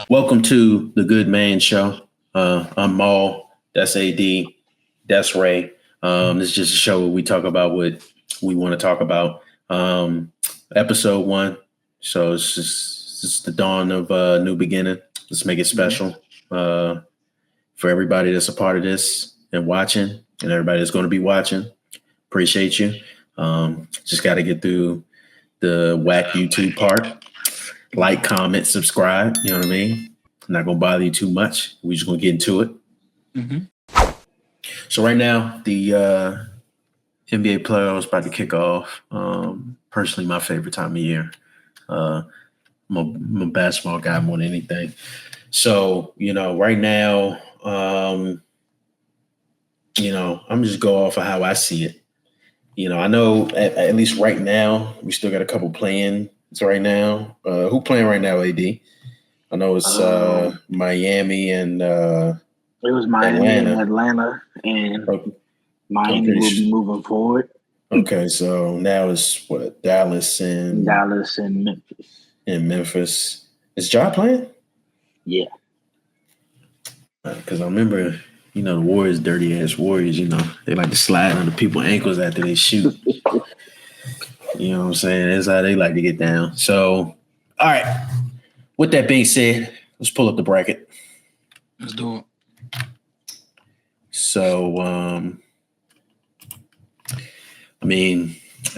Welcome to the Goodman Show. I'm Maul. That's AD. That's Ray. This is just a show where we talk about what we want to talk about. Episode 1. So it's just the dawn of a new beginning. Let's make it special for everybody that's a part of this and watching, and everybody that's going to be watching. Appreciate you. Just got to get through the whack YouTube part. Like, comment, subscribe. You know what I mean? I'm not going to bother you too much. We're just going to get into it. Mm-hmm. So right now, the NBA playoffs about to kick off. Personally, my favorite time of year. I'm a basketball guy more than anything. So, right now, I'm just go off of how I see it. I know at least right now, we still got a couple playing. So right now, who playing right now, AD? I know it's Miami and it was Miami and Atlanta, and Miami will be moving forward. Okay, so now it's what, Dallas and Memphis. Is Ja playing? Yeah. Because I remember, the Warriors, dirty ass Warriors. They like to slide under people's ankles after they shoot. You know what I'm saying? That's how they like to get down. So, all right. With that being said, let's pull up the bracket. Let's do it. So,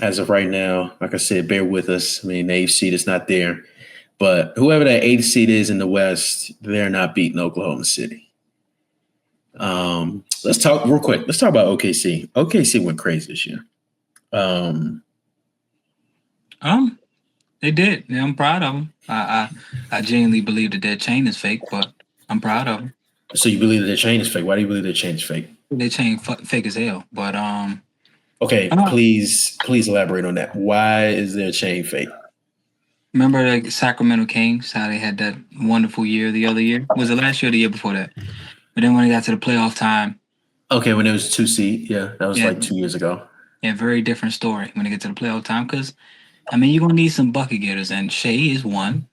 as of right now, like I said, bear with us. The 8th seed is not there. But whoever that 8th seed is in the West, they're not beating Oklahoma City. Let's talk real quick. Let's talk about OKC. OKC went crazy this year. They did. Yeah, I'm proud of them. I genuinely believe that their chain is fake, but I'm proud of them. So you believe that their chain is fake? Why do you believe their chain is fake? Their chain fake as hell. But okay, please elaborate on that. Why is their chain fake? Remember the Sacramento Kings? How they had that wonderful year the other year? Was it last year or the year before that? But then when they got to the playoff time. Okay, when it was 2 seed, yeah, that was like 2 years ago. Yeah, very different story when they get to the playoff time because. You're going to need some bucket getters, and Shea is one.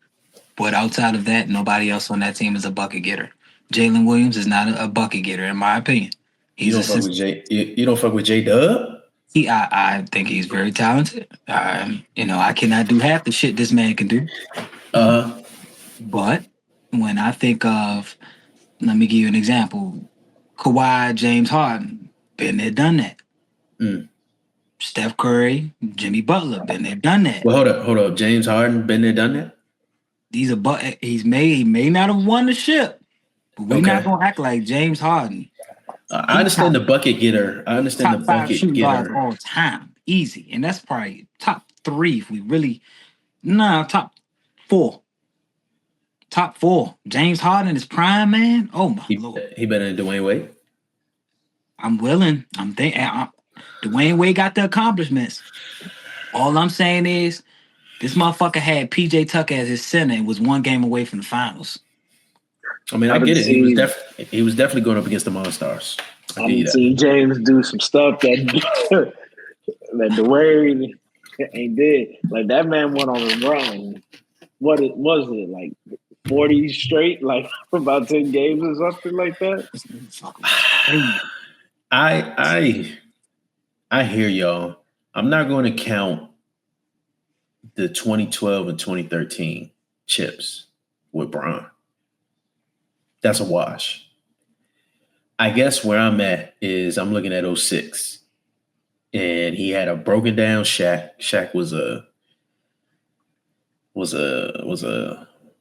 But outside of that, nobody else on that team is a bucket getter. Jalen Williams is not a bucket getter, in my opinion. You don't fuck with J-Dub? I think he's very talented. I cannot do half the shit this man can do. But when I think of, let me give you an example. Kawhi, James Harden, been there, done that. Steph Curry, Jimmy Butler, been there, done that. Well, hold up. James Harden, been there, done that? He may not have won the ship, but we're not gonna act like James Harden. I understand the bucket getter. I understand the bucket getter all time, easy, and that's probably top 3 if we really. Top 4. Top 4. James Harden is prime, man. Oh my Lord, he better than Dwayne Wade. I'm willing. I'm thinking. Dwayne Wade got the accomplishments. All I'm saying is, this motherfucker had PJ Tucker as his center and was 1 game away from the finals. I get it. He was definitely going up against the Monstars. I seen James do some stuff that Dwayne ain't did. Like, that man went on a run. What was it, like 40 straight, like for about 10 games or something like that? I hear y'all. I'm not going to count the 2012 and 2013 chips with Bron. That's a wash. I guess where I'm at is I'm looking at 06. And he had a broken down Shaq. Shaq was a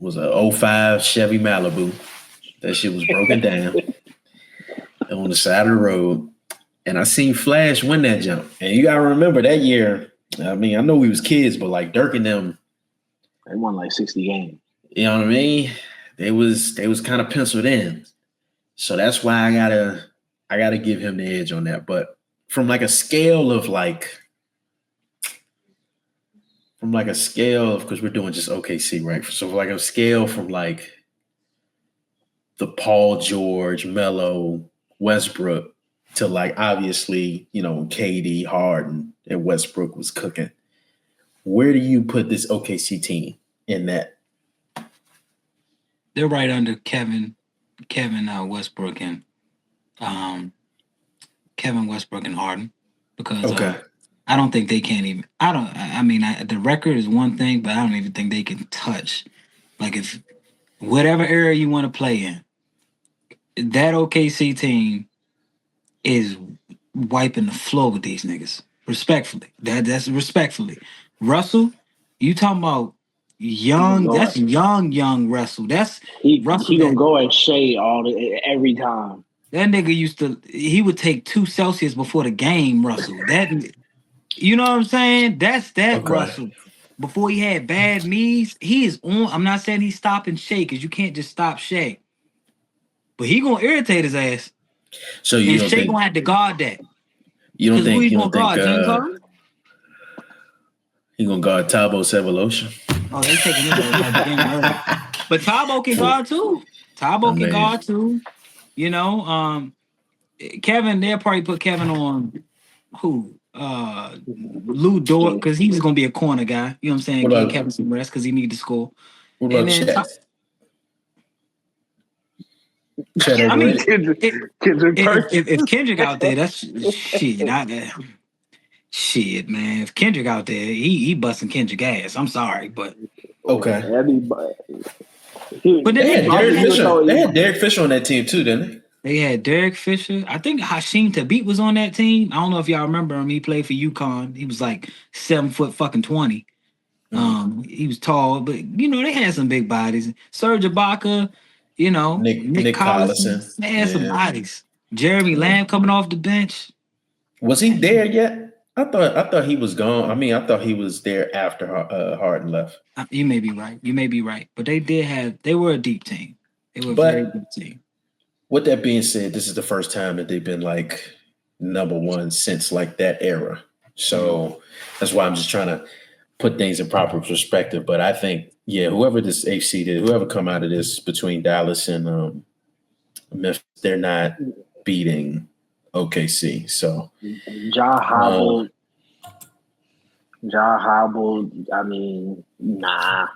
05 Chevy Malibu. That shit was broken down on the side of the road. And I seen Flash win that jump. And you gotta remember that year. I know we was kids, but like Dirk and them, they won like 60 games. You know what I mean? They was kind of penciled in. So that's why I gotta give him the edge on that. But from a scale of because we're doing just OKC, right? So a scale from the Paul George, Melo, Westbrook to obviously, KD, Harden, and Westbrook was cooking. Where do you put this OKC team? in that. They're right under Kevin Westbrook and Kevin Westbrook and Harden because I don't think they can even. I mean, the record is one thing, but I don't even think they can touch. Like if whatever area you want to play in, that OKC team is wiping the floor with these niggas. Respectfully, that's respectfully. Russell, you talking about young? That's young Russell. That's Russell. He gonna go at Shea every time. That nigga he would take 2 Celsius before the game, Russell. That, you know what I'm saying? That's Russell. Before he had bad knees, he is on. I'm not saying he's stopping Shea because you can't just stop Shea. But he gonna irritate his ass. So you and don't Shea think, gonna have to guard that. You don't think he gonna guard Tabo Sevolosha? Oh, they taking him out the game early. But Tabo can guard too. Guard too. You know, Kevin, they'll probably put Kevin on who? Lou Dort, because he's gonna be a corner guy. You know what I'm saying? Give Kevin some rest because he need to score. What about Chet? I mean, if Kendrick out there, that's shit. Shit, man. If Kendrick out there, he busting Kendrick ass. I'm sorry, but okay. But they had Derek Fisher on that team too, didn't they? They had Derek Fisher. I think Hashim Thabit was on that team. I don't know if y'all remember him. He played for UConn. He was like 7 foot fucking 20. He was tall, but you know they had some big bodies. Serge Ibaka, you know, Nick Collison. They had some bodies. Jeremy Lamb coming off the bench. Was he there yet? I thought he was gone. I mean, I thought he was there after Harden left. You may be right. But they were a deep team. They were a very deep team. With that being said, this is the first time that they've been like number one since like that era. So that's why I'm just trying to put things in proper perspective. But I think, whoever this HC did, whoever come out of this between Dallas and Memphis, they're not beating OKC. So Ja Hobble, I mean, nah.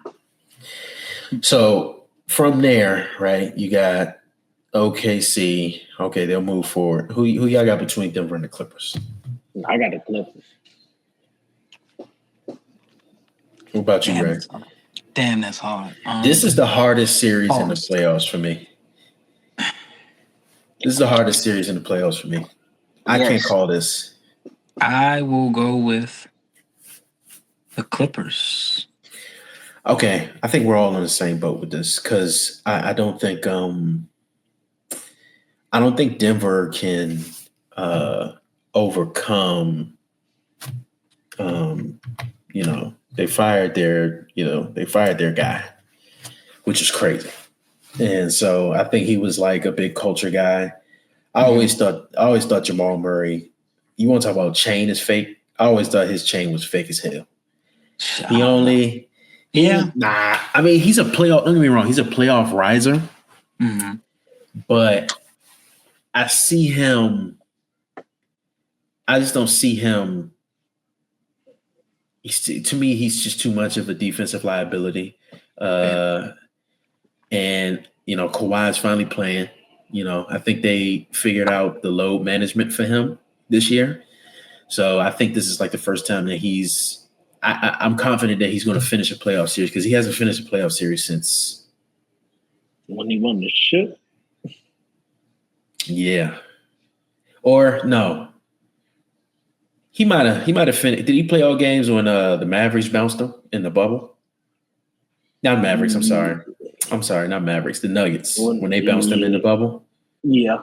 So from there, right, you got OKC. Okay, they'll move forward. Who y'all got between Denver and the Clippers? I got the Clippers. What about you, Ray? Damn, that's hard. This is the hardest series in the playoffs for me. I can't call this. I will go with the Clippers. Okay, I think we're all on the same boat with this because I don't think Denver can overcome. They fired their guy, which is crazy, and so I think he was like a big culture guy. I always thought Jamal Murray. You want to talk about chain is fake? I always thought his chain was fake as hell. I mean, he's a playoff. Don't get me wrong. He's a playoff riser. Mm-hmm. But I see him. I just don't see him. To me, he's just too much of a defensive liability. And Kawhi's finally playing. I think they figured out the load management for him this year. So I think this is like the first time that I'm confident that he's going to finish a playoff series because he hasn't finished a playoff series since when he won the shit. Yeah. Or no. He might have finished. Did he play all games when the Mavericks bounced him in the bubble? Not Mavericks, I'm sorry. Not Mavericks. The Nuggets when they bounced him in the bubble? Yeah.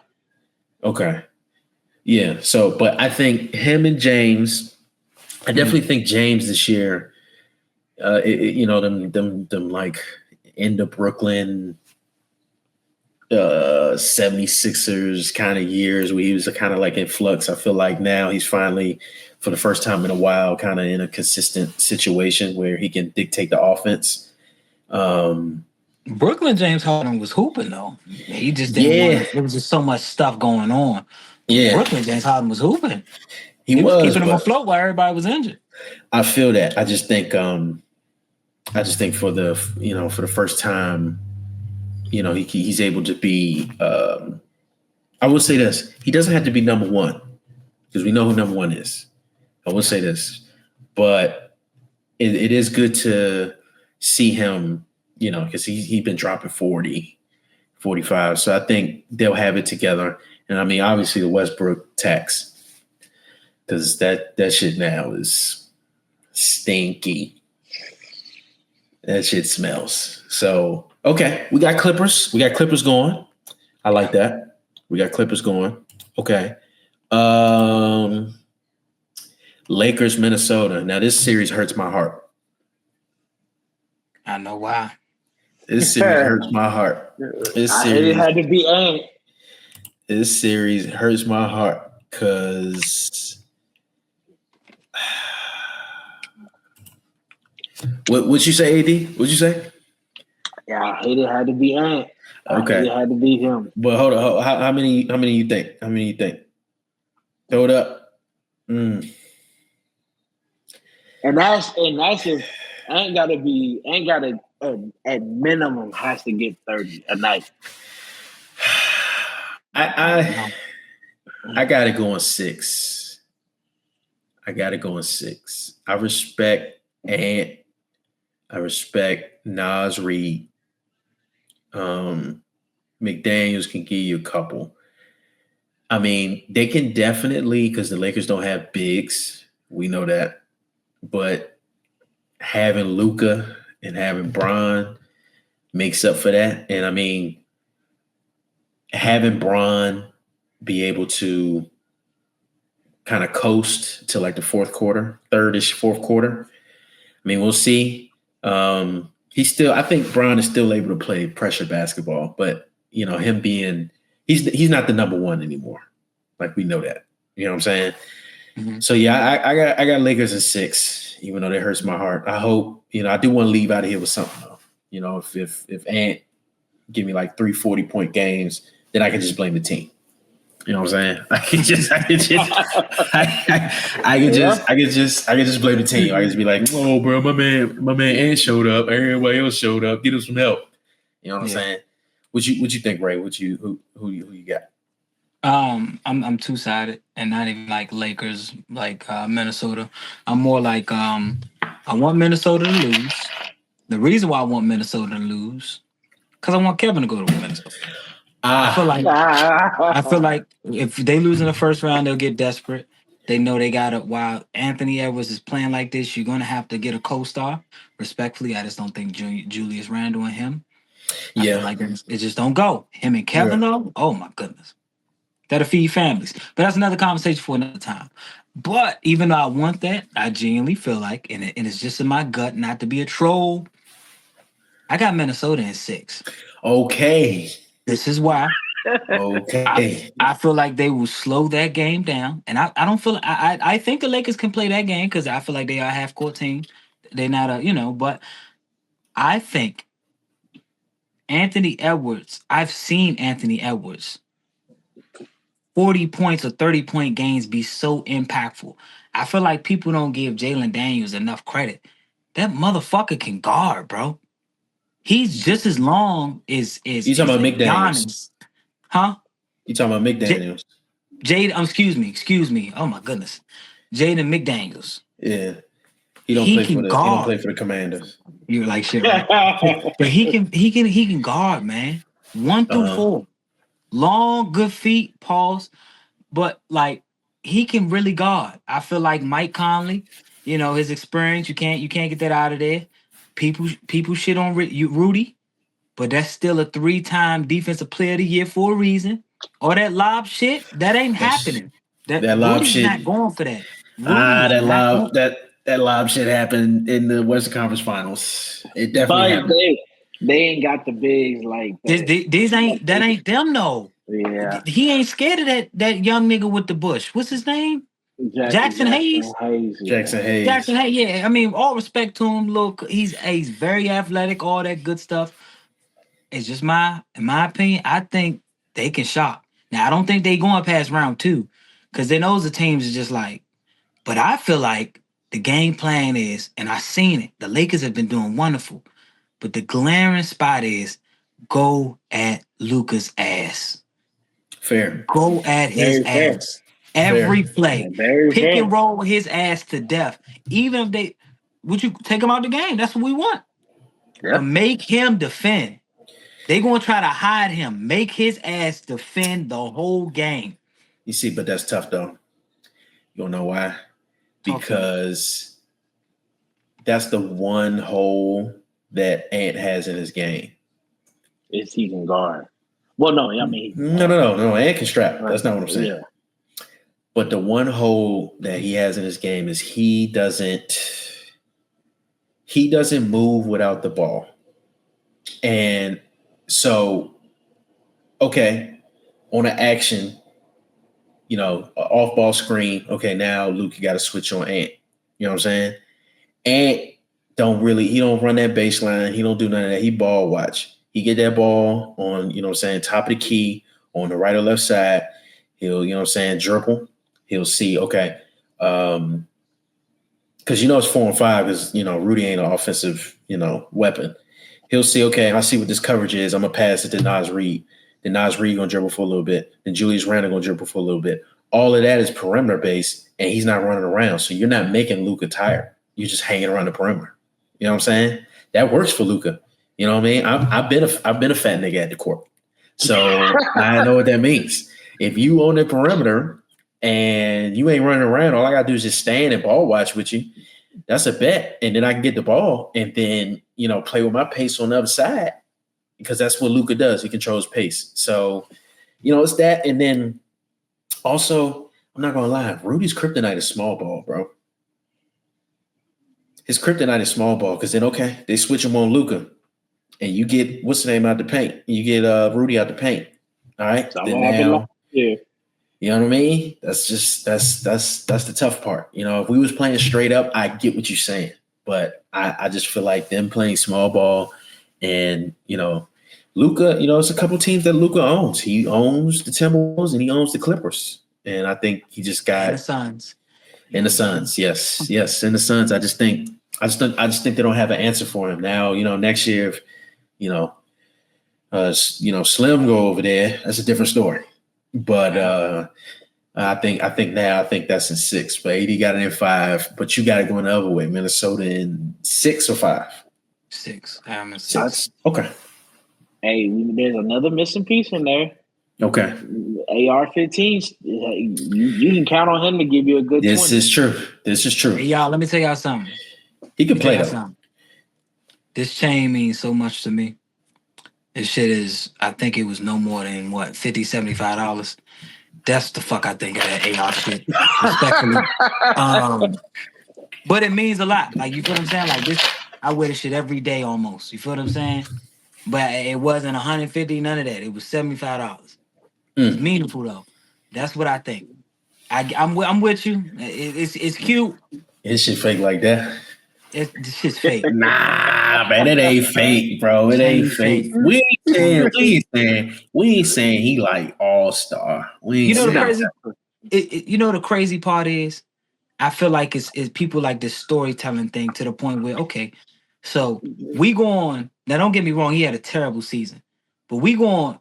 Okay. Yeah. So, but I think him and James, I definitely think James this year, them like in the Brooklyn 76ers kind of years where he was kind of like in flux. I feel like now he's finally, for the first time in a while, kind of in a consistent situation where he can dictate the offense. Brooklyn James Harden was hooping though. He just didn't want to, there was just so much stuff going on. Yeah. Brooklyn James Harden was hooping. He was keeping him afloat while everybody was injured. I feel that. I just think I just think for the first time, he's able to be. I will say this: he doesn't have to be number one because we know who number one is. I will say this, but it is good to see him, because he's been dropping 40, 45. So I think they'll have it together. And I mean, obviously the Westbrook tax, because that shit now is stinky. That shit smells. So, okay, we got Clippers. We got Clippers going. I like that. We got Clippers going. Okay. Lakers, Minnesota. Now this series hurts my heart. I know why. This series hurts my heart. It had to be Ant. This series hurts my heart because what'd you say, AD? What'd you say? Yeah, I hate it had to be Ant. Okay. It had to be him. But hold on. How many you think? How many you think? Throw it up. And that's if Ant gotta at minimum has to get 30 a night. I gotta go on 6. I respect Ant. I respect Nas Reed. McDaniels can give you a couple. I mean, they can definitely, because the Lakers don't have bigs. We know that. But having Luka and having Bron makes up for that. And I mean, having Bron be able to kind of coast to like the fourth quarter, third-ish, fourth quarter. I mean, we'll see. I think Bron is still able to play pressure basketball, but him being, he's not the number one anymore. Like we know that. You know what I'm saying? Mm-hmm. So yeah, I got Lakers in 6, even though that hurts my heart. I hope, I do want to leave out of here with something though. If Ant give me like 3 40-point games, then I can just blame the team. You know what I'm saying? I can just blame the team. I can just be like, "Whoa, bro, my man Ant showed up. Everybody else showed up. Get him some help." You know what I'm saying? What you think, Ray? Who you got? I'm two-sided and not even like Lakers, like Minnesota. I'm more like I want Minnesota to lose. The reason why I want Minnesota to lose, because I want Kevin to go to Minnesota. I feel like if they lose in the first round, they'll get desperate. They know they got to. While Anthony Edwards is playing like this, you're gonna have to get a co-star. Respectfully, I just don't think Julius Randle and him. I feel like it just don't go. Him and Kevin though. Oh my goodness, that'll feed families. But that's another conversation for another time. But even though I want that, I genuinely feel like, and it's just in my gut, not to be a troll. I got Minnesota in 6. Okay. This is why. Okay. I feel like they will slow that game down. And I don't feel I think the Lakers can play that game because I feel like they are a half-court team. They're not but I think Anthony Edwards, I've seen Anthony Edwards 40 points or 30-point games be so impactful. I feel like people don't give Jalen Daniels enough credit. That motherfucker can guard, bro. He's just as long as You talking about McDaniels? Huh? You talking about McDaniels? Excuse me. Oh my goodness. Jaden McDaniels. Yeah. He don't play for the Commanders. You're like shit, right? But he can guard, man. 1 through 4. Long, good feet, pause. But like he can really guard. I feel like Mike Conley, his experience, you can't get that out of there. People shit on Rudy, but that's still a 3-time defensive player of the year for a reason. Or that lob shit, that ain't happening. That lob Rudy's shit, not going for that. That lob shit happened in the Western Conference Finals. It definitely happened. They ain't got the bigs like that. These ain't them though. Yeah. He ain't scared of that young nigga with the bush. What's his name? Jackson Hayes. Jackson Hayes. Jackson Hayes. Yeah, I mean, all respect to him. Look, he's very athletic, all that good stuff. It's just in my opinion, I think they can shock. Now, I don't think they going past round 2 because then those the teams are just like. But I feel like The game plan is, and I've seen it, the Lakers have been doing wonderful, but the glaring spot is go at Luka's ass. Fair. Go at his Very fair. ass. Every Fair. play. Very Pick fair. and roll his ass to death. Even if they would you take him out the game? That's what we want. Yeah. But make him defend. They gonna try to hide him. Make his ass defend the whole game. You see, but that's tough though. You don't know why? Talk to me. Because that's the one hole that Ant has in his game. Is he can guard? Well, no, I mean No. Ant can strap. That's not what I'm saying. Yeah. But the one hole that he has in his game is he doesn't move without the ball. And so, okay, on an action, off ball screen. Okay, now Luke, you got to switch on Ant. You know what I'm saying? Ant he don't run that baseline. He don't do none of that. He ball watch. He get that ball on, top of the key on the right or left side. He'll, dribble. He'll see, okay. Because it's 4 and 5 because, Rudy ain't an offensive, weapon. He'll see, okay, I see what this coverage is. I'm going to pass it to Nas Reed. Then Nas Reed going to dribble for a little bit. Then Julius Randle going to dribble for a little bit. All of that is perimeter based, and he's not running around. So you're not making Luka tired. You're just hanging around the perimeter. You know what I'm saying? That works for Luka. You know what I mean? I've been a fat nigga at the court. So I know what that means. If you on the perimeter and you ain't running around, all I got to do is just stand and ball watch with you. That's a bet. And then I can get the ball and then, play with my pace on the other side because that's what Luka does. He controls pace. So, it's that. And then also, I'm not going to lie, Rudy's kryptonite is small ball, bro. His kryptonite is small ball because then, okay, they switch him on Luka and you get, what's the name out the paint? You get Rudy out the paint. All right. Then now, yeah. you know what I mean? That's the tough part. If we was playing straight up, I get what you're saying. But I just feel like them playing small ball and, Luka, it's a couple teams that Luka owns. He owns the Timberwolves and he owns the Clippers. And I think he just got And the Suns. And the Suns, yes. And the Suns, I just think they don't have an answer for him. Now, next year if Slim go over there, that's a different story. But I think that's in 6. But AD got it in 5. But you got to go the other way. Minnesota in 6 or 5? 6. I'm in 6. Okay. Hey, there's another missing piece in there. Okay. AR-15s, you can count on him to give you a good 20. This is true. Hey, y'all, let me tell y'all something. He can play though. This chain means so much to me. This shit is, I think it was no more than what, $50, $75. That's the fuck I think of that AR shit. Respectfully. But it means a lot. Like, you feel what I'm saying? Like this, I wear this shit every day almost. You feel what I'm saying? But it wasn't $150, none of that. It was $75. It's meaningful though. That's what I think. I'm with you. It's cute. His shit fake like that. This shit's fake. Nah, man, it ain't fake, bro. It ain't fake. We ain't saying he like all-star. The crazy part is, I feel like it's people like this storytelling thing to the point where, okay, so we go on. Now, don't get me wrong, he had a terrible season, but we go on.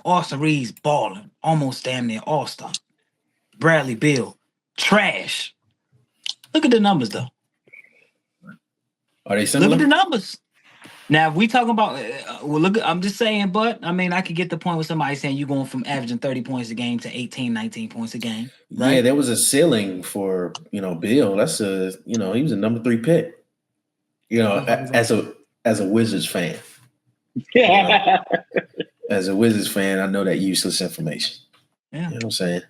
Austin Reeves balling, almost damn near all-star. Bradley Beal, trash. Look at the numbers though. Are they similar? Look at the numbers. Now, if we talking about, I'm just saying, but I mean, I could get the point with somebody saying you're going from averaging 30 points a game to 18, 19 points a game. Right? Yeah, there was a ceiling for, Bill. That's he was a number 3 pick. As a Wizards fan. Yeah. As a Wizards fan, I know that useless information. Yeah. You know what I'm saying?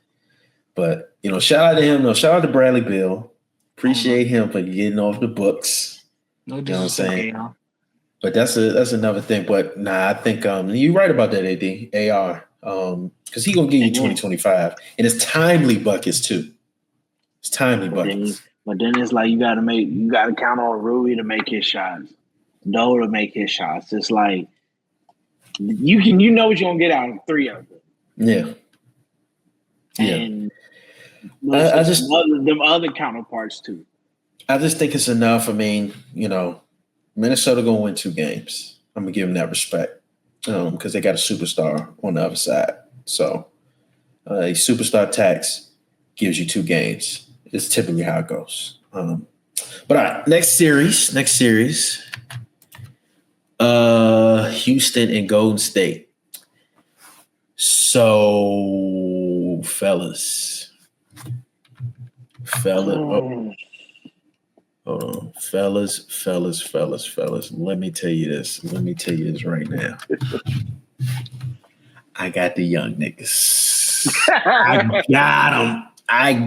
But, shout out to him, though. Shout out to Bradley Beal. Appreciate him for getting off the books. No, you know what I'm saying? AR. But that's another thing. But nah, I think you're right about that, AR. Because he's gonna give you 20-25. And it's timely buckets too. It's timely buckets. But then it's like you gotta count on Rui to make his shots. Doe to make his shots. It's like you know what you're gonna get out of 3 of them. Yeah. And I just them other counterparts too. I just think it's enough. I mean, Minnesota gonna win 2 games. I'm gonna give them that respect because they got a superstar on the other side. So a superstar tax gives you 2 games. It's typically how it goes. But all right, next series. Houston and Golden State. So, fellas. Hold on. Fellas. Let me tell you this right now. I got the young niggas. I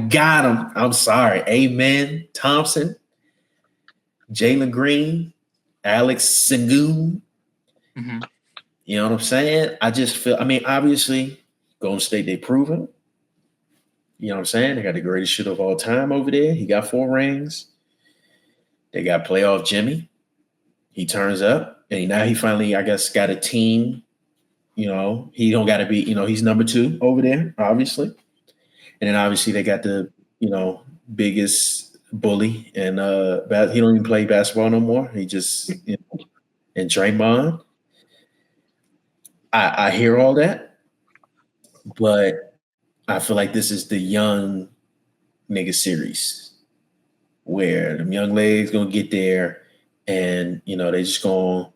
got them. I'm sorry. Amen. Thompson, Jalen Green, Alex Sengun. Mm-hmm. You know what I'm saying? I just feel, obviously, Golden State, they proven. You know what I'm saying? They got the greatest shooter of all time over there. He got 4 rings. They got playoff Jimmy. He turns up. And now he finally, I guess, got a team. He don't got to be, he's number 2 over there, obviously. And then obviously they got the, biggest bully. And he don't even play basketball no more. He just, and Draymond. I hear all that. But I feel like this is the young nigga series where them young ladies gonna get there and they just gonna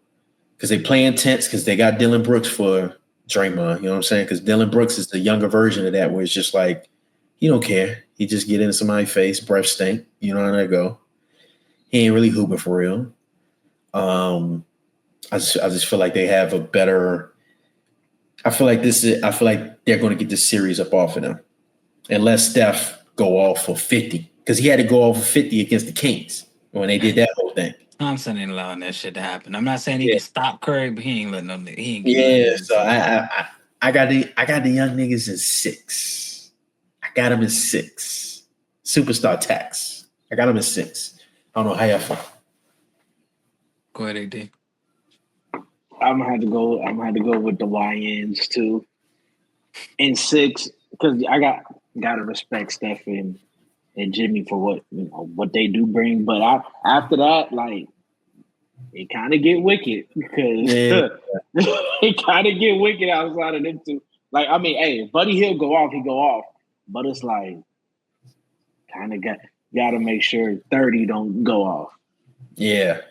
because they play intense because they got Dylan Brooks for Draymond, you know what I'm saying? Because Dylan Brooks is the younger version of that where it's just like he don't care. He just get into somebody's face, breath stink, you know how that go. He ain't really hooping for real. I just feel like they have a better I feel like they're going to get this series up off of them. Unless Steph go off for 50. Because he had to go off for 50 against the Kings when they did that whole thing. Thompson ain't allowing that shit to happen. I'm not saying he can stop Curry, but he ain't letting them. So I got the young niggas in 6. I got them in 6. Superstar tax. I got them in 6. I don't know how y'all feel. Go ahead, AD. I'm gonna have to go with the YNs too. In 6, because I gotta respect Steph and Jimmy for what they do bring. But after that, like it kind of get wicked because it kind of get wicked outside of them two. Like hey, Buddy Hill go off, he go off, but it's like kind of got to make sure 30 don't go off. Yeah.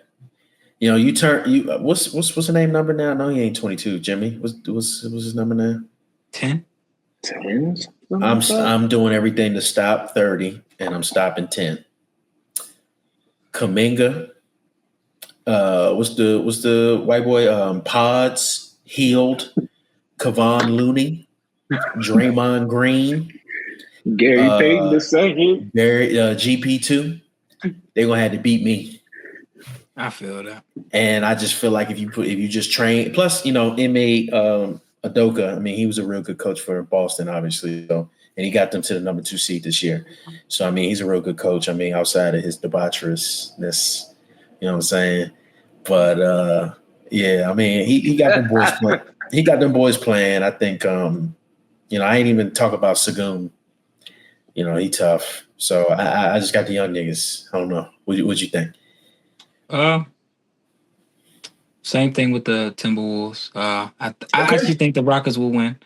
What's the name number now? No, he ain't 22. Jimmy, what's his number now? 10. 10. I'm doing everything to stop 30, and I'm stopping 10. Kuminga, what's the white boy? Pods, Healed, Kevon Looney, Draymond Green, Gary Payton the second, GP2. They're gonna have to beat me. I feel that, and I just feel like if you just train, plus Ime Udoka. He was a real good coach for Boston, obviously. So, and he got them to the number 2 seed this year. So he's a real good coach. outside of his debaucherousness, you know what I'm saying. But he got them boys playing. He got them boys playing. I think I ain't even talk about Sagoon. He tough. So I just got the young niggas. I don't know. What you think? Same thing with the Timberwolves. I actually think the Rockets will win,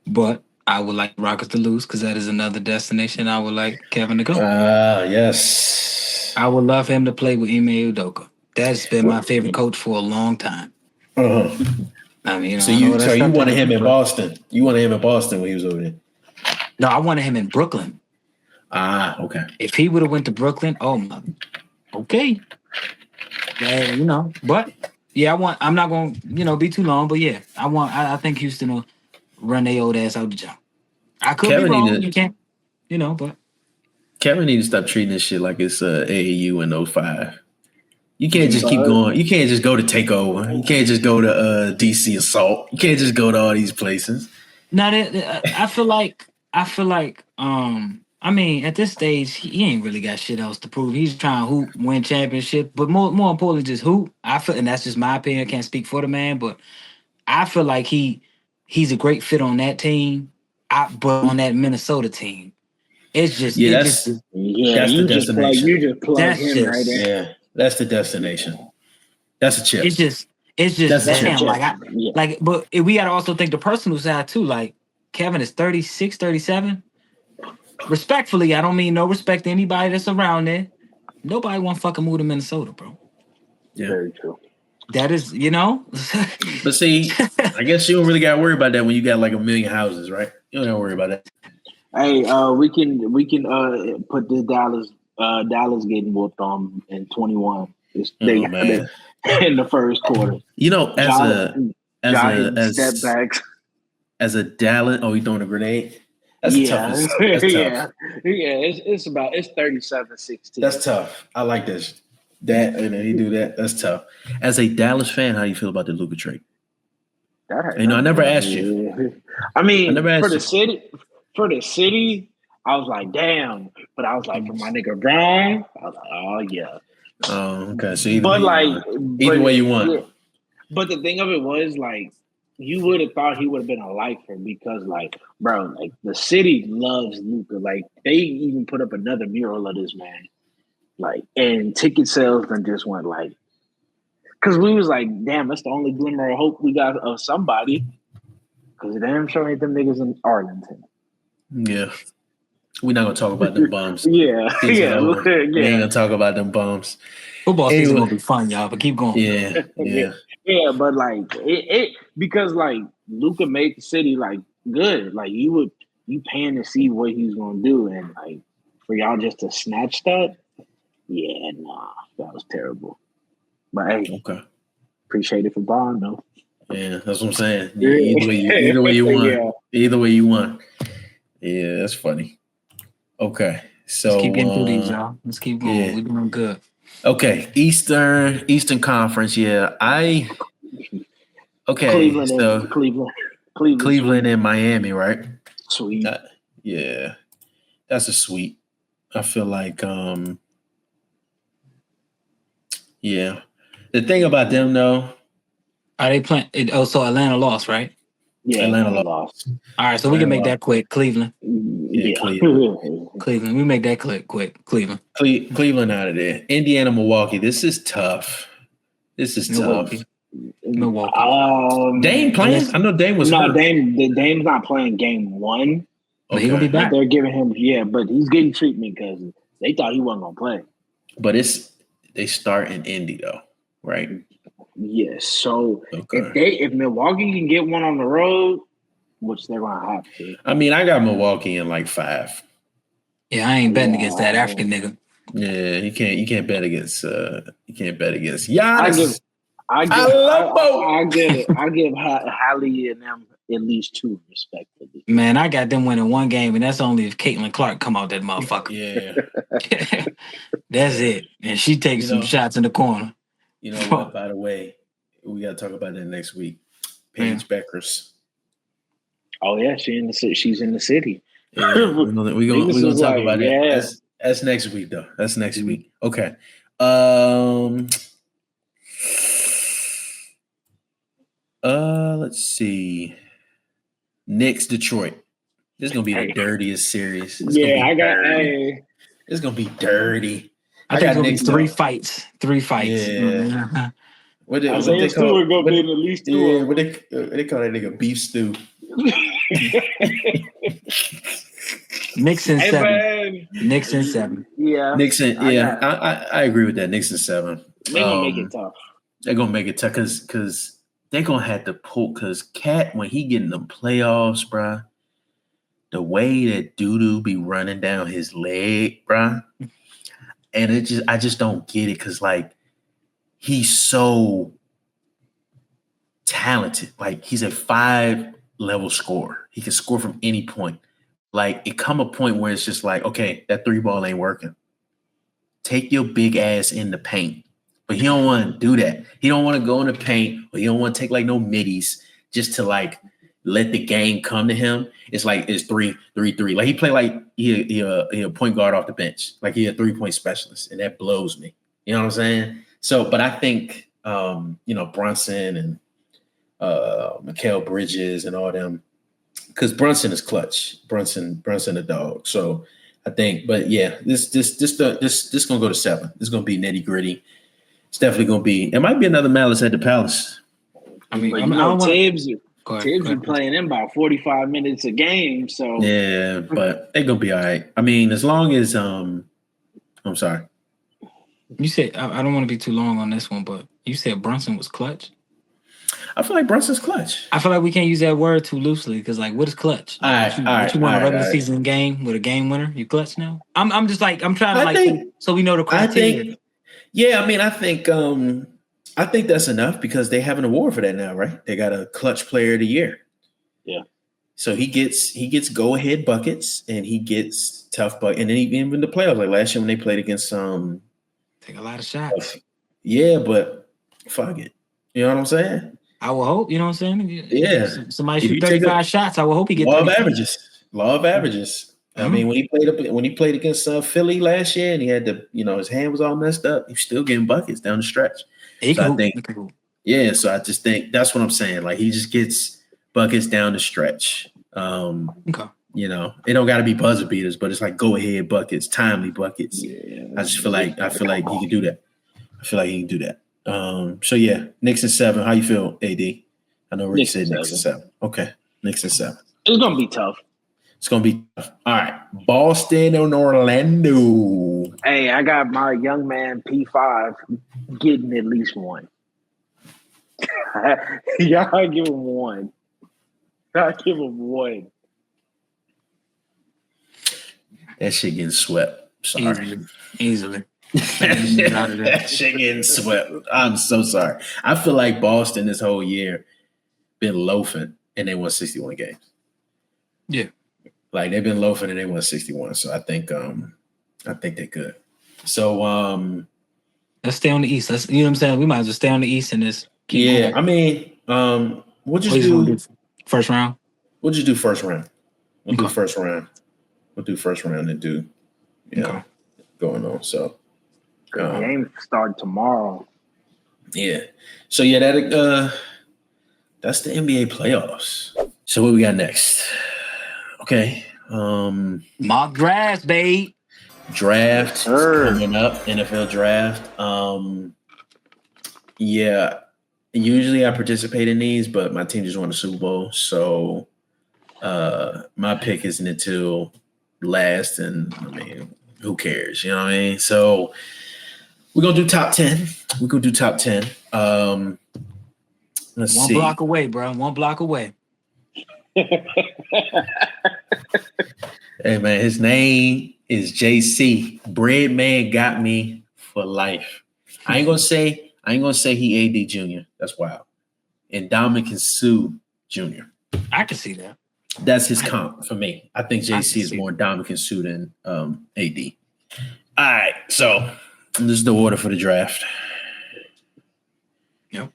but I would like the Rockets to lose because that is another destination I would like Kevin to go. Yes. I would love him to play with Ime Udoka. That's been my favorite coach for a long time. Uh-huh. So you wanted him in Boston. You wanted him in Boston when he was over there. No, I wanted him in Brooklyn. Okay. If he would have went to Brooklyn, okay. Yeah, but yeah, I'm not going to be too long, but yeah, I think Houston will run their old ass out the jump. I could be wrong. You can't, but Kevin needs to stop treating this shit like it's AAU in 05. You can't just keep going. You can't just go to Takeover. You can't just go to DC Assault. You can't just go to all these places. No, I feel like at this stage, he ain't really got shit else to prove. He's trying to hoop, win championship, but more importantly, just hoop. I feel, and that's just my opinion. I can't speak for the man, but I feel like he's a great fit on that team. But on that Minnesota team, It's just, Yeah, it that's just, Yeah, that's the destination. you just plug that's him right just, in. Yeah, that's the destination. That's a chip. it's just, it's just That's a That's a chip. damn. check. Like I, Yeah. like, but we got to also think the personal side too. Like Kevin is 36, 37. Respectfully, I don't mean no respect to anybody that's around there. Nobody want to fucking move to Minnesota, bro. Yeah. Very true. That is, you know. But see, I guess you don't really got to worry about that when you got like 1 million houses, right? You don't got to worry about that. Hey, we can put this Dallas getting whooped on in 21. They Oh got it man. in the first quarter. You know, Giant step backs. as a Dallas, oh, you throwing a grenade? That's Yeah, tough. That's tough. yeah. It's 37-16. That's tough. I like this. That and then he do that. That's tough. As a Dallas fan, how do you feel about the Luka trade? That hurt. You know, I never asked you. I I mean, never asked you. for the city, I was like, damn. But I was like, for my nigga Brown, I was like, oh yeah. Oh, okay. So But either way you want. yeah. But the thing of it was like, you would have thought he would have been a lifer because, like, bro, like the city loves Luka. Like they even put up another mural of this man. Like, and ticket sales then just went like, because we was like, damn, that's the only glimmer of hope we got of somebody. Because damn sure ain't them niggas in Arlington. Yeah. We're not gonna talk about them bums. Yeah, Season yeah, over. We ain't yeah, gonna talk about them bums. Football season Anyway. gonna be fun, y'all. But keep going. Yeah, yeah. yeah. But like it because like Luka made the city like good. Like you paying to see what he's gonna do, and like for y'all just to snatch that, yeah, nah, that was terrible. But hey, Okay. appreciate it for Braun though. Yeah, that's what I'm saying. Either way you want. Yeah. Either way you want. Yeah, that's funny. Okay. So Let's keep getting through these, y'all. Let's keep going. yeah. We're doing good. Okay. Eastern Conference. Yeah. Cleveland and Miami, right? Sweet. Yeah. That's a sweet. I feel like yeah. The thing about them though. Are they playing? So Atlanta lost, right? Yeah, Atlanta lost. All right, so we can make that quick. Cleveland. Yeah. Cleveland. We make that quick. Cleveland. Cleveland out of there. Indiana, Milwaukee. This is tough. Milwaukee. Dame playing? I know Dame was hurt. Dame's not playing game one. But he's gonna be back. But they're giving him but he's getting treatment because they thought he wasn't gonna play. But they start in Indy though, right? Yes. So if Milwaukee can get one on the road, which they're gonna have to. I mean, I got Milwaukee in like 5. Yeah, I ain't betting against that African nigga. Yeah, you can't bet against Giannis. I give Hallie and them at least 2 respectively. Man, I got them winning 1 game, and that's only if Caitlin Clark come out that motherfucker. Yeah. That's it. And she takes some shots in the corner. You know what, by the way, we gotta talk about that next week. Paige Beckers. Oh yeah, she's in the city. Yeah, we're gonna talk about that. That's next week though. That's next week. Okay. Let's see. Knicks Detroit. This is gonna be the dirtiest series. It's gonna be dirty. I think it's gonna be 3 fights. 3 fights. Yeah. What they call at least 2. Yeah, what they call that nigga beef stew. Knicks in 7. Knicks in 7. Yeah. I agree with that. Knicks in 7. They're gonna make it tough. They're gonna make it tough because they're gonna have to pull because Cat when he get in the playoffs, bruh, the way that Doodoo be running down his leg, bruh. And I just don't get it because like he's so talented. Like he's a 5-level scorer. He can score from any point. Like it come a point where it's just like, okay, that 3 ball ain't working. Take your big ass in the paint. But he don't want to do that. He don't want to go in the paint or he don't want to take like no middies just to like let the game come to him. It's like it's 3-3-3. Like he play like he a point guard off the bench. Like he a 3-point specialist. And that blows me. You know what I'm saying? So, but I think Brunson and Mikal Bridges and all them, because Brunson is clutch. Brunson a dog. So I think, but yeah, this gonna go to 7. This is gonna be nitty gritty. It's definitely gonna be. It might be another Malice at the Palace. I mean, But I you don't know, want Tibbs to. be playing in about 45 minutes a game. So Yeah, but they're gonna be all right. I mean, as long as I'm sorry. You said I don't want to be too long on this one, but you said Brunson was clutch. I feel like Brunson's clutch. I feel like we can't use that word too loosely because, like, what is clutch? Like, what you want a regular season game with a game winner? You clutch now? I'm just like I'm trying to so we know the criteria. I think that's enough because they have an award for that now, right? They got a clutch player of the year. Yeah. So he gets go ahead buckets and he gets tough bucket, and then even in the playoffs, like last year when they played against take a lot of shots. Yeah, but fuck it. You know what I'm saying? I will hope. You know what I'm saying? Yeah. Somebody shoot 35 shots. I will hope he gets law of 35. averages. Law of averages. I mean, when he played against Philly last year, and he had his hand was all messed up, he was still getting buckets down the stretch. So I just think that's what I'm saying. Like he just gets buckets down the stretch. Okay. It don't got to be buzzer beaters, but it's like go ahead buckets, timely buckets. Yeah. I feel like he can do that. I feel like he can do that. So yeah, Knicks and 7. How you feel, AD? I know Rick said Knicks and 7. Okay, Knicks and 7. It's gonna be tough. It's gonna be tough. All right, Boston and Orlando. Hey, I got my young man P5 getting at least one. Y'all give him one. Y'all give him one. That shit getting swept. Sorry. Easily. That shit getting swept. I'm so sorry. I feel like Boston this whole year been loafing and they won 61 games. Yeah. Like they've been loafing and they won 61. So I think they're good. So let's stay on the East. You know what I'm saying? We might as well stay on the East and just keep going. I mean, what'd you do first round? What'd you do first round? We'll do first round. We'll do first round and do going on. So the game start tomorrow. Yeah. So yeah, that's the NBA playoffs. So what we got next? Okay. Mock draft, babe. Draft coming up, NFL draft. Yeah. Usually I participate in these, but my team just won the Super Bowl. So my pick isn't until last, and I mean, who cares? You know what I mean? So we're gonna do top 10. We're gonna do top 10. Let's see. 1 block away, bro. 1 block away. Hey man, his name is JC. Bread man got me for life. I ain't gonna say he AD Jr. That's wild. And Dominican Sue Jr. I can see that. That's his comp for me. I think JC is more Dominican Sue than AD. All right, so this is the order for the draft. Yep.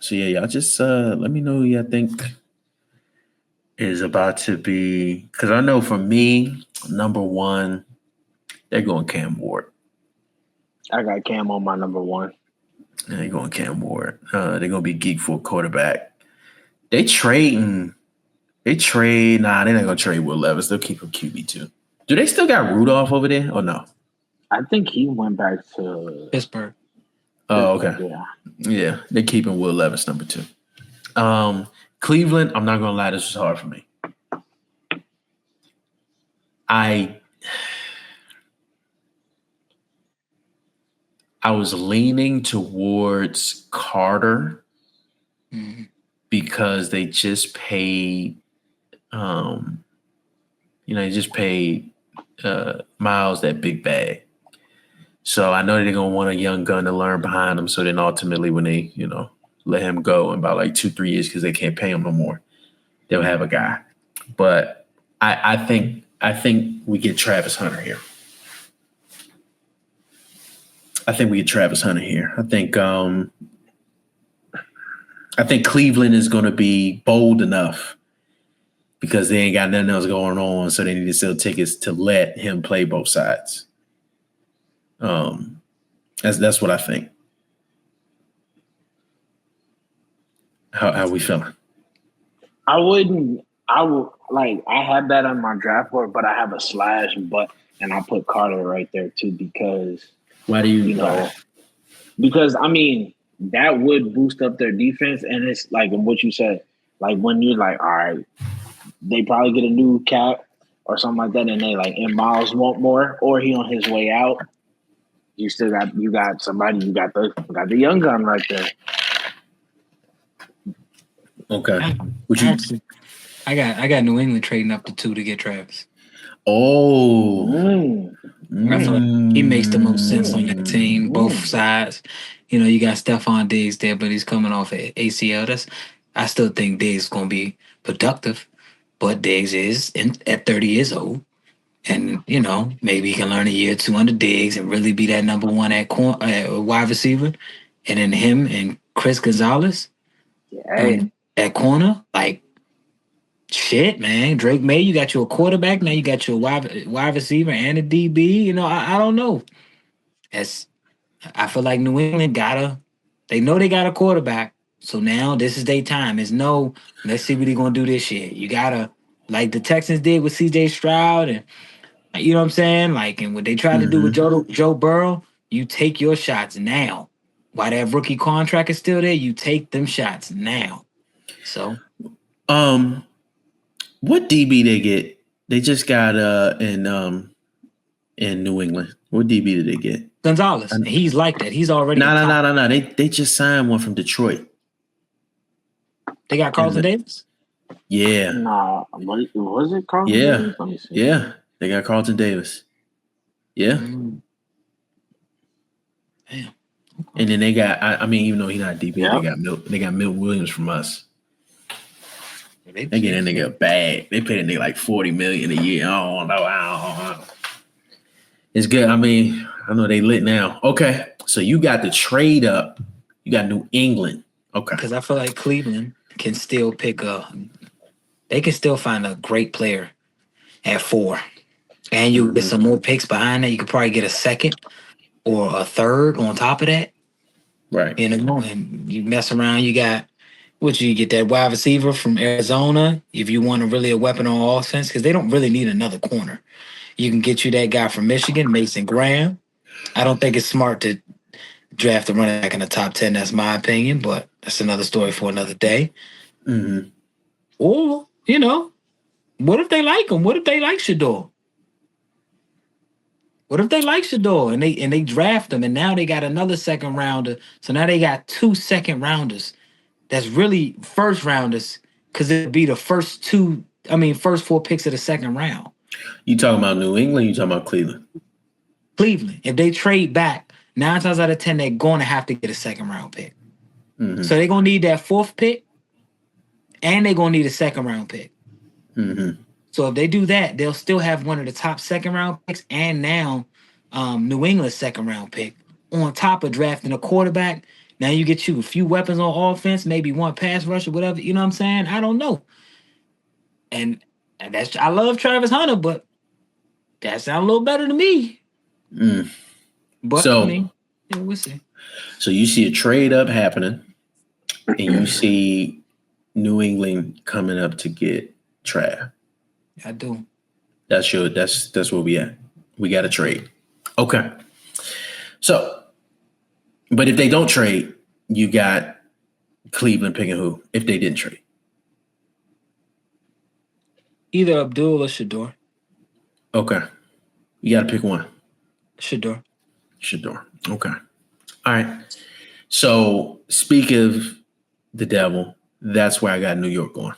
So yeah, y'all just let me know who y'all think is about to be, because I know for me, number 1, they're going Cam Ward. I got Cam on my number 1. Yeah, they're going Cam Ward. They're gonna be geek for a quarterback. They're not gonna trade Will Levis. They'll keep him QB2. Do they still got Rudolph over there or no? I think he went back to Pittsburgh. Oh, okay. Yeah, they're keeping Will Levis number 2. Cleveland, I'm not gonna lie, this was hard for me. I was leaning towards Carter because they just paid Miles that big bag. So I know they're gonna want a young gun to learn behind him. So then ultimately when they, let him go in about like 2-3 years because they can't pay him no more, they'll have a guy. But I think we get Travis Hunter here. I think Cleveland is going to be bold enough because they ain't got nothing else going on, so they need to sell tickets to let him play both sides. That's what I think. How we feeling? I like I have that on my draft board, but I have a slash but and I put Carter right there too because Why do you? you know because I mean that would boost up their defense and it's like what you said, like when you're like, all right, they probably get a new cap or something like that, and they like and Miles want more or he on his way out. You got somebody, you got the young gun right there. Okay. Would you? Actually, I got New England trading up to 2 to get Travis. Oh. I feel like he makes the most sense on your team, both sides. You know, you got Stephon Diggs there, but he's coming off at ACL. I still think Diggs is going to be productive, but Diggs is at 30 years old. And, you know, maybe he can learn a year or two under Diggs and really be that number one at wide receiver. And then him and Chris Gonzalez at corner, like, shit, man. Drake May, you got your quarterback. Now you got your wide receiver and a DB. You know, I don't know. I feel like New England they know they got a quarterback. So now this is their time. Let's see what he gonna do this year. You gotta, like the Texans did with CJ Stroud, and you know what I'm saying? Like, and what they tried to do with Joe Burrow, you take your shots now. While that rookie contract is still there, you take them shots now. So what DB they get? They just got in New England. What DB did they get? Gonzalez. And he's like that. He's already no. They just signed one from Detroit. They got Carlton Davis? Yeah. Nah, was it Carlton Davis? Let me see. Yeah. They got Carlton Davis. Yeah. Damn. And then they got I mean, even though he's not DB, they got Milton Williams from us. They get that nigga a bag. They pay that nigga like $40 million a year. Oh no. It's good. I mean, I know they lit now. Okay. So you got the trade up. You got New England. Okay. Because I feel like Cleveland can still they can still find a great player at 4. And you get some more picks behind that. You could probably get a second or a third on top of that. Right. You know, and you mess around, you get that wide receiver from Arizona if you want a weapon on offense, because they don't really need another corner. You can get you that guy from Michigan, Mason Graham. I don't think it's smart to draft a running back in the top 10. That's my opinion, but that's another story for another day. Mm-hmm. Or, you know, what if they like him? What if they like Shador? What if they like Shador and they draft him and now they got another second rounder? So now they got 2 second rounders. That's really first rounders because it'd be the first 4 picks of the second round. You talking about New England? You talking about Cleveland? Cleveland. If they trade back, 9 times out of 10, they're going to have to get a second round pick. Mm-hmm. So they're going to need that 4th pick and they're going to need a second round pick. Mm-hmm. So if they do that, they'll still have one of the top second round picks and now New England's second round pick on top of drafting a quarterback. Now you get you a few weapons on offense, maybe one pass rush or whatever. You know what I'm saying? I don't know. And I love Travis Hunter, but that sounds a little better to me. Mm. But so, I mean, yeah, we'll see. So you see a trade up happening, and you see New England coming up to get Trav. I do. That's where we at. We got to trade. Okay. So, but if they don't trade, you got Cleveland picking who if they didn't trade? Either Abdul or Shador. Okay. You got to pick one. Shador. Okay. All right. So, speak of the devil, that's where I got New York going.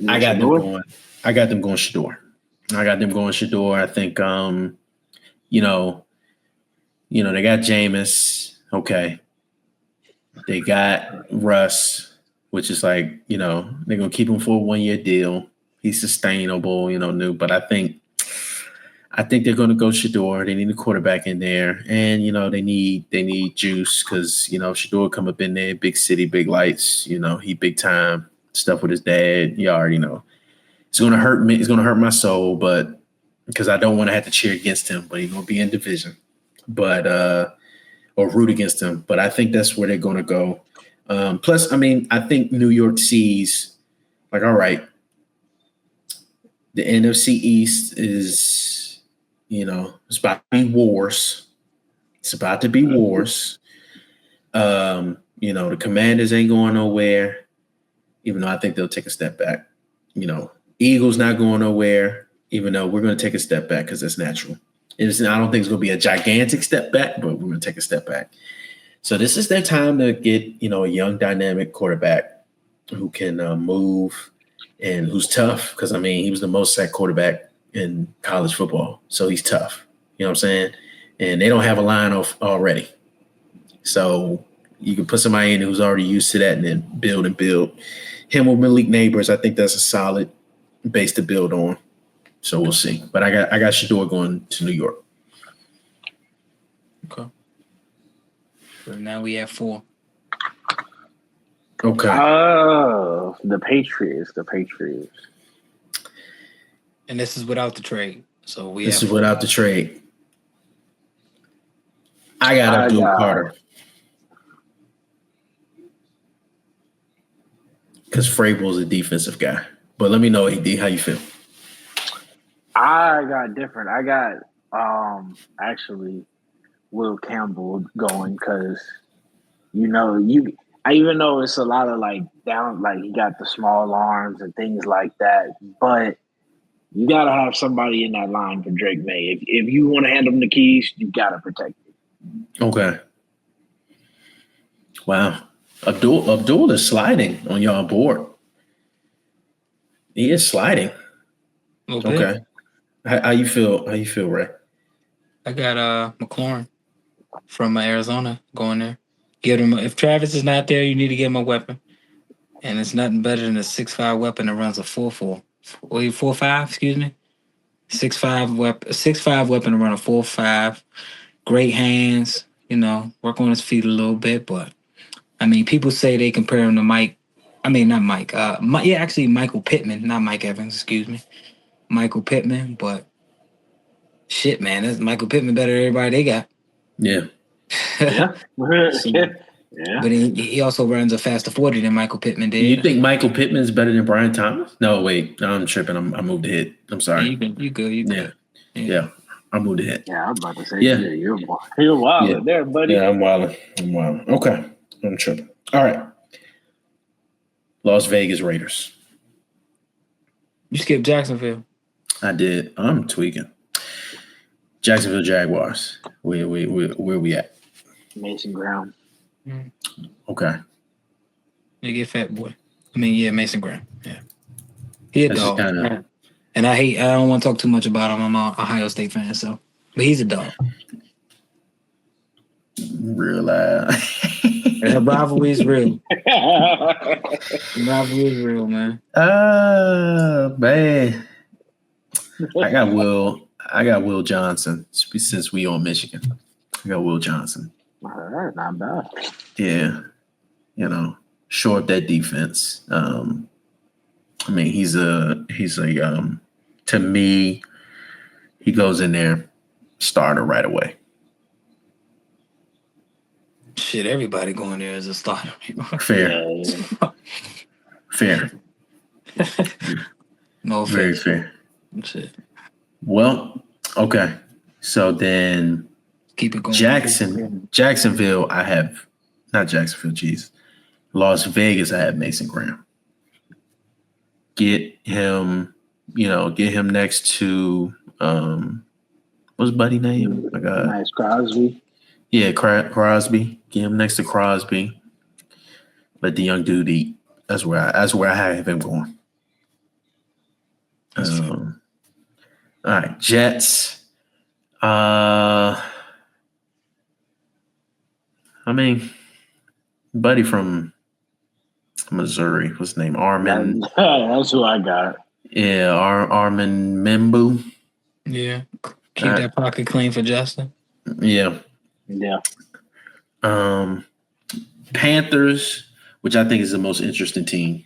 I got them going Shador. I think they got Jameis. Okay. They got Russ, which is like, they're gonna keep him for a 1-year deal. He's sustainable, new, but I think they're gonna go Shador. They need a quarterback in there. And they need juice because Shador come up in there, big city, big lights, he big time. Stuff with his dad, you already know. It's gonna hurt me. It's gonna hurt my soul, but because I don't want to have to cheer against him, but he's gonna be in division, but or root against him. But I think that's where they're gonna go. Plus, I mean, I think New York sees like, all right, the NFC East is, it's about to be wars. It's about to be wars. The Commanders ain't going nowhere, even though I think they'll take a step back. Eagles not going nowhere, even though we're going to take a step back because it's natural. I don't think it's going to be a gigantic step back, but we're going to take a step back. So this is their time to get, a young dynamic quarterback who can move and who's tough. Because, he was the most sacked quarterback in college football. So he's tough. You know what I'm saying? And they don't have a line already. So you can put somebody in who's already used to that and then build and build. Him with Malik Neighbors, I think that's a solid base to build on. So we'll see. But I got Shador going to New York. Okay. So now we have 4. Okay. The Patriots. And this is without the trade. So this is without the trade. I got Abdul Carter. Because Frabl's a defensive guy. But let me know, AD, how you feel? I got different. I got actually Will Campbell going because I even know it's a lot of down, he got the small arms and things like that, but you gotta have somebody in that line for Drake May. If you want to hand him the keys, you gotta protect it. Okay. Wow. Abdul is sliding on y'all board. He is sliding. Okay. How you feel? How you feel, Ray? I got McLaurin from Arizona going there. Give him if Travis is not there, you need to give him a weapon. And it's nothing better than a 6'5" weapon that runs a 4-4. 4-5, excuse me. 6'5" weapon, 6'5" weapon to run a 4-5. Great hands, work on his feet a little bit, but people say they compare him to Mike. Not Mike. Actually Michael Pittman, not Mike Evans, excuse me. Michael Pittman, but shit, man, that's Michael Pittman better than everybody they got. Yeah. Yeah. Yeah. But he also runs a faster 40 than Michael Pittman did. You think Michael Pittman is better than Brian Thomas? No, wait. I'm tripping. I moved ahead. I'm sorry. Yeah, you good. Yeah. I moved ahead. Yeah, I was about to say, yeah you're wild there, buddy. Yeah, I'm wild. Okay. I'm tripping. All right. Las Vegas Raiders. You skipped Jacksonville. I did. I'm tweaking. Jacksonville Jaguars. Where we at? Mason Graham. Okay. You get Fat Boy. Mason Graham. Yeah. He a dog. And I don't want to talk too much about him. I'm an Ohio State fan, but he's a dog. Real loud. The rivalry is real. The rivalry is real, man. Man. I got Will Johnson since we on Michigan. I got Will Johnson. All right, not bad. Yeah. Shore up that defense. He's a to me, he goes in there, starter right away. Shit, everybody going there as a starter. Fair. Fair. No offense. Very fair. Shit. Well, okay. So then keep it going. Jacksonville, I have not Jacksonville, jeez. Las Vegas, I have Mason Graham. Get him next to what's Buddy name? I got Nice Crosby. Yeah, Crosby. Get him next to Crosby. Let the young dude eat. That's where I have him going. All right, Jets. Buddy from Missouri. What's his name? Armin. That's who I got. Yeah, Armin Membu. Yeah. Keep that pocket clean for Justin. Yeah. Yeah. Panthers, which I think is the most interesting team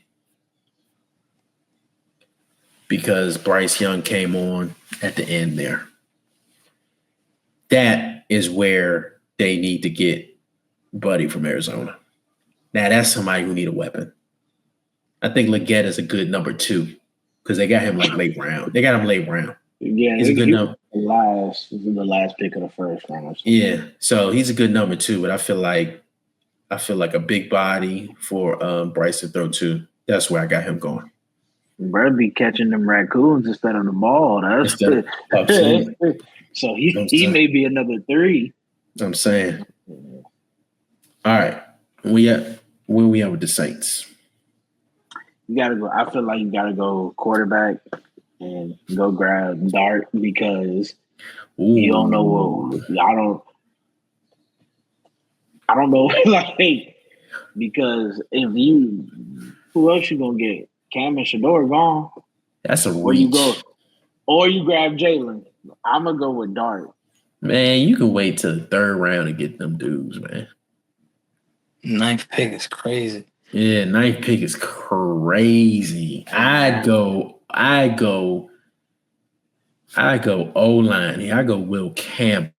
because Bryce Young came on at the end there. That is where they need to get Buddy from Arizona. Now, that's somebody who need a weapon. I think Leggett is a good number 2 because they got him like late round. They got him late round. Yeah, He's a good number. The last pick of the first round. Yeah, so he's a good number 2, but I feel like a big body for Bryce to throw to. That's where I got him going. Brad be catching them raccoons instead of the ball. That's Instead of, so he may be another 3. I'm saying. All right, where we at with the Saints? You gotta go. I feel like you gotta go quarterback and go grab Dart because you don't know what I don't know like because who else you gonna get? Cam and Shador gone. That's a reach. Or you grab Jalen. I'm gonna go with Dart. Man, you can wait till the 3rd round to get them dudes, man. 9th pick is crazy. Yeah, 9th pick is crazy. I go O-line here. I go Will Campbell.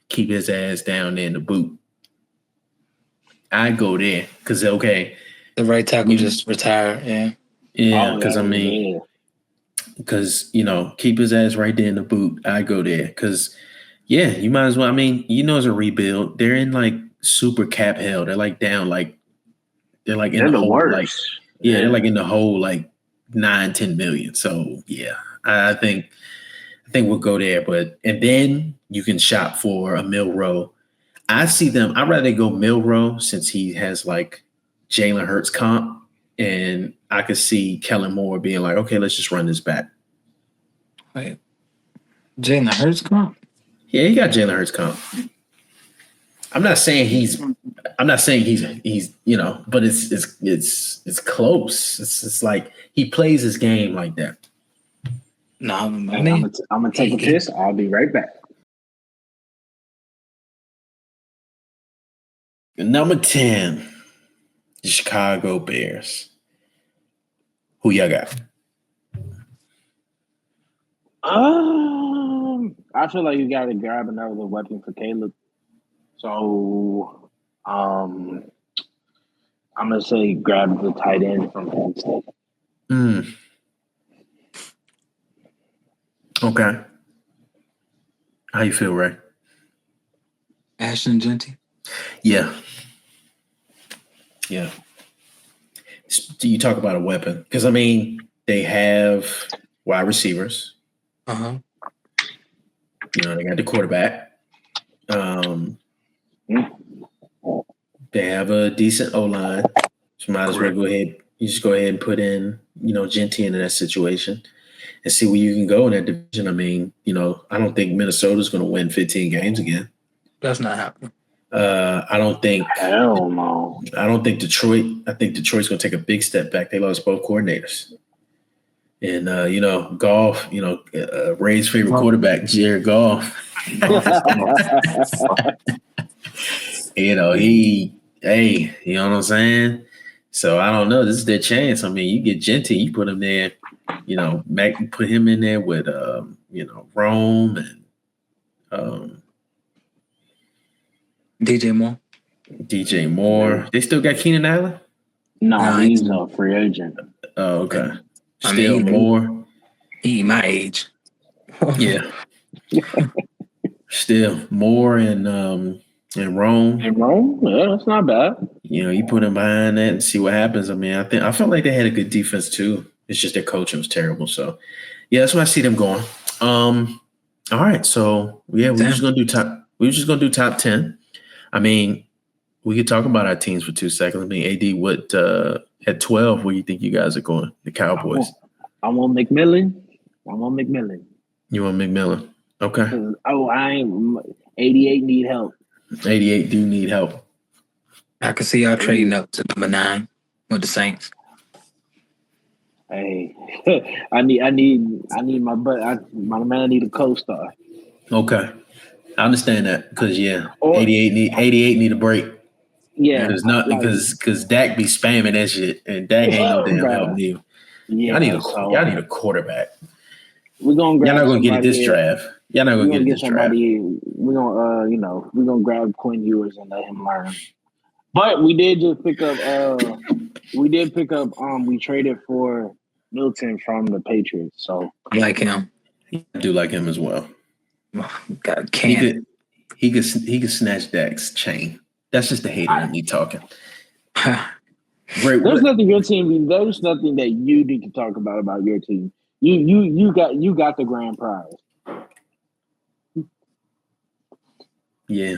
Keep his ass down there in the boot. I go there because the right tackle just retired. Yeah. Yeah, because keep his ass right there in the boot. I go there because you might as well. I mean, it's a rebuild. They're in like super cap hell. They're like down they're like in the hole. Worst. They're like in the hole like 9-10 million. So yeah, I think we'll go there. And then you can shop for a Milroe. I see them. I'd rather go Milroe since he has like Jalen Hurts comp, and I could see Kellen Moore being like, okay, let's just run this back. Wait, Jalen Hurts comp? Yeah, he got Jalen Hurts comp. I'm not saying he's but it's close. It's like he plays his game like that. No, I'm gonna take a piss. I'll be right back. Number 10, the Chicago Bears. Who y'all got? I feel like you got to grab another weapon for Caleb. So, I'm gonna say grab the tight end from Penn State. Okay. How you feel, Ray? Ashton Genty? Yeah. You talk about a weapon because I mean they have wide receivers. Uh-huh. They got the quarterback. They have a decent O-line. So might as well go ahead. You just go ahead and put in, Genty into that situation and see where you can go in that division. I mean, I don't think Minnesota's going to win 15 games again. That's not happening. I don't think. Hell no. I don't think Detroit. I think Detroit's going to take a big step back. They lost both coordinators, and Goff. Ray's favorite quarterback, Jared Goff. You know what I'm saying? So I don't know. This is their chance. I mean, you get Genty, you put him there. Mac put him in there with Rome and DJ Moore. They still got Keenan Allen? No, he's a free agent. Oh, okay. Still Moore. He my age. Yeah. Still Moore and Rome. And Rome? Yeah, that's not bad. You put him behind that and see what happens. I mean, I felt like they had a good defense too. It's just their coaching was terrible. So yeah, that's why I see them going. All right. So yeah, we're just gonna do top 10. I mean, we could talk about our teams for 2 seconds. I mean, AD, what at 12, where you think you guys are going? The Cowboys. I want McMillan. You want McMillan? Okay. I ain't 88 need help. 88 do need help. I can see y'all trading up to number 9 with the Saints. Hey, I need my butt. My man need a co-star. Okay. I understand that because 88 need a break. Yeah, because Dak be spamming that shit, and Dak ain't no damn help you. Yeah, y'all need a quarterback. We're gonna grab. Y'all not gonna get it this draft. Y'all not gonna get it this draft. We're gonna grab Quinn Ewers and let him learn. But we did just pick up We did pick up. We traded for Milton from the Patriots. So I like him. I do like him as well. God, He can't. could he could snatch Dak's chain. That's just the hater in me talking. Great. there's nothing your team. There's nothing that you need to talk about your team. You got the grand prize. Yeah.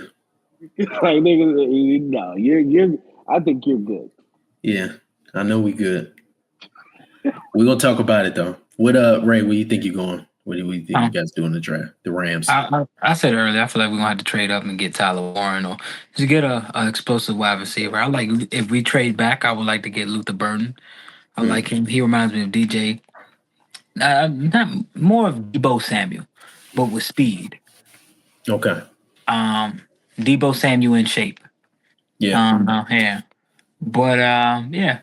Like nigga, no, you're. I think you're good. Yeah. I know we good. We're gonna talk about it though. What Ray, where you think you're going? What do you think you guys do in the draft? The Rams. I said earlier, I feel like we're gonna have to trade up and get Tyler Warren or just get a explosive wide receiver. I like if we trade back, I would like to get Luther Burton. I like him. He reminds me of DJ. Not more of Debo Samuel, but with speed. Okay. Debo Samuel in shape. Yeah. Yeah. But yeah.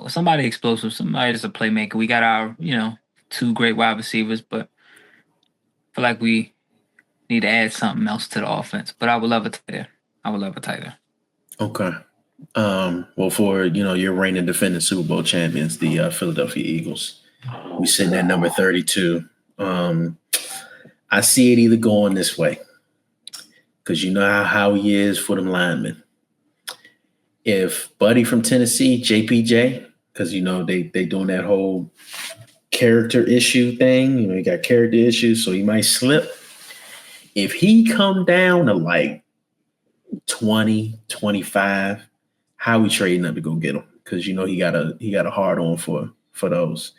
Somebody explosive, somebody that's a playmaker. We got our, two great wide receivers, but I feel like we need to add something else to the offense. But I would love a tight end. Okay. Well, for your reigning defending Super Bowl champions, the Philadelphia Eagles, we sitting at number 32. I see it either going this way because you know how he is for them linemen. If Buddy from Tennessee, JPJ, because they doing that whole character issue thing, he got character issues, so he might slip. If he come down to like 20, 25, how we trading up to go get him? Because he got a hard on for those.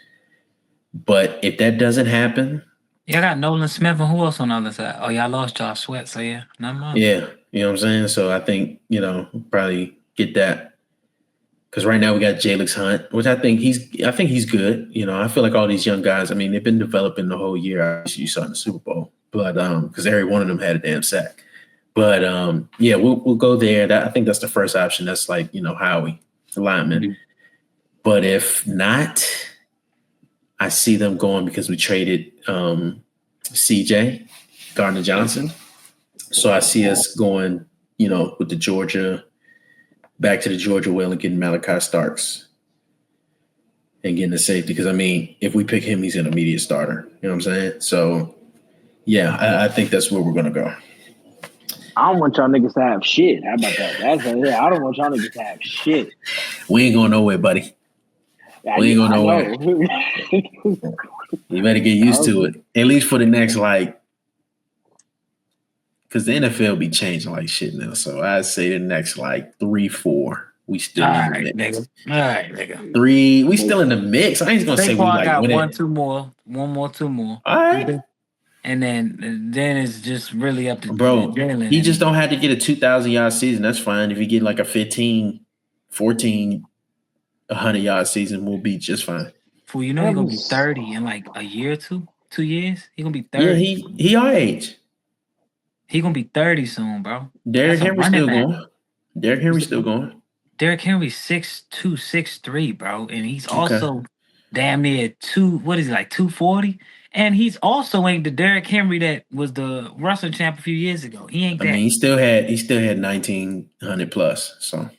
But if that doesn't happen, Y'all got Nolan Smith and who else on the other side? Oh, y'all lost Josh Sweat, so yeah, not much. yeah, you know what I'm saying. So I think probably get that because right now we got Jalix Hunt, which I think he's good. I feel like all these young guys. I mean, they've been developing the whole year. Obviously, you saw in the Super Bowl, but because every one of them had a damn sack. But yeah, we'll go there. I think that's the first option. That's like Howie, the lineman. Mm-hmm. But if not, I see them going because we traded CJ Gardner Johnson. So I see us going, with the Georgia, back to the Georgia well and getting Malachi Starks and getting the safety. Because I mean, if we pick him, he's an immediate starter. You know what I'm saying? So yeah, I think that's where we're gonna go. I don't want y'all niggas to have shit. How about that? I don't want y'all niggas to have shit. We ain't going nowhere, buddy. We ain't going nowhere. You better get used to it. At least for the next, because the NFL be changing like shit now. So I'd say the next 3-4, we still in the mix. All right, nigga. 3, we still in the mix. I ain't gonna say we got winning. 1, 2 more. 1 more, 2 more. All right. And then it's just really up to bro. Jalen. He just don't have to get a 2,000-yard season. That's fine. If he get like a 15, 14, 100-yard season, we'll be just fine. Fool, he's gonna be 30 in like a year or 2 years. He's gonna be 30. Yeah, he our age. He gonna be 30 soon, bro. Derrick Henry's still going. Derrick Henry's still going. Derrick Henry's 6'2", 6'3", bro, and he's also damn near 240. And he's also ain't the Derrick Henry that was the wrestling champ a few years ago. He ain't that. I mean, he still had 1,900 plus. So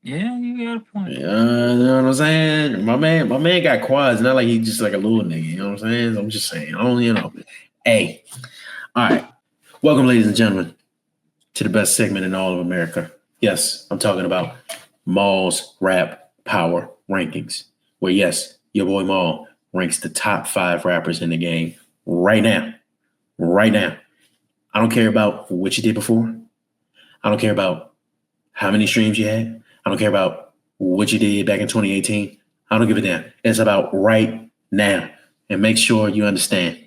yeah, you got a point. You know what I'm saying? My man got quads. Not like he's just like a little nigga. You know what I'm saying? So I'm just saying. Hey, all right. Welcome, ladies and gentlemen, to the best segment in all of America. Yes, I'm talking about Maul's Rap Power Rankings, where yes, your boy Maul ranks the top 5 rappers in the game right now. Right now. I don't care about what you did before. I don't care about how many streams you had. I don't care about what you did back in 2018. I don't give a damn. It's about right now. And make sure you understand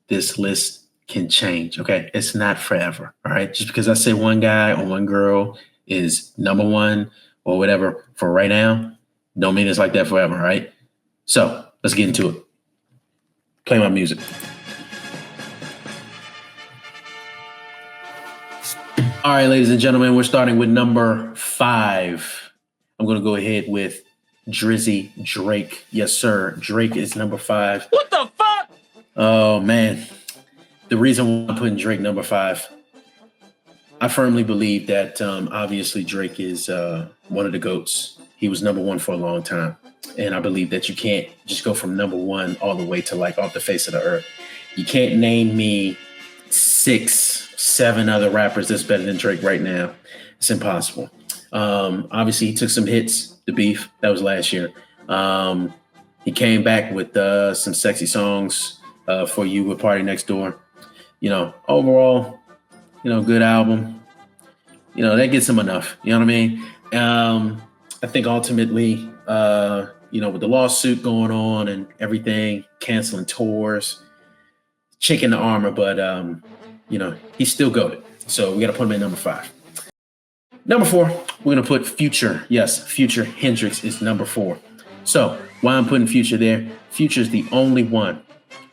this list can change, okay? It's not forever, all right? Just because I say one guy or one girl is number 1 or whatever for right now, don't mean it's like that forever, all right? So let's get into it. Play my music. All right, ladies and gentlemen, we're starting with number 5. I'm going to go ahead with Drizzy Drake. Yes, sir. Drake is number 5. What the fuck? Oh, man. The reason why I'm putting Drake number 5, I firmly believe that obviously Drake is one of the GOATs. He was number one for a long time. And I believe that you can't just go from number one all the way to like off the face of the earth. You can't name me 6, 7 other rappers that's better than Drake right now. It's impossible. Obviously, he took some hits, The Beef. That was last year. He came back with some sexy songs for you with Party Next Door. Overall, good album. That gets him enough. You know what I mean? I think ultimately, with the lawsuit going on and everything, canceling tours, chinking the armor, but he's still goated. So we got to put him at number 5. Number 4, we're going to put Future. Yes, Future Hendrix is number 4. So why I'm putting Future there, Future is the only one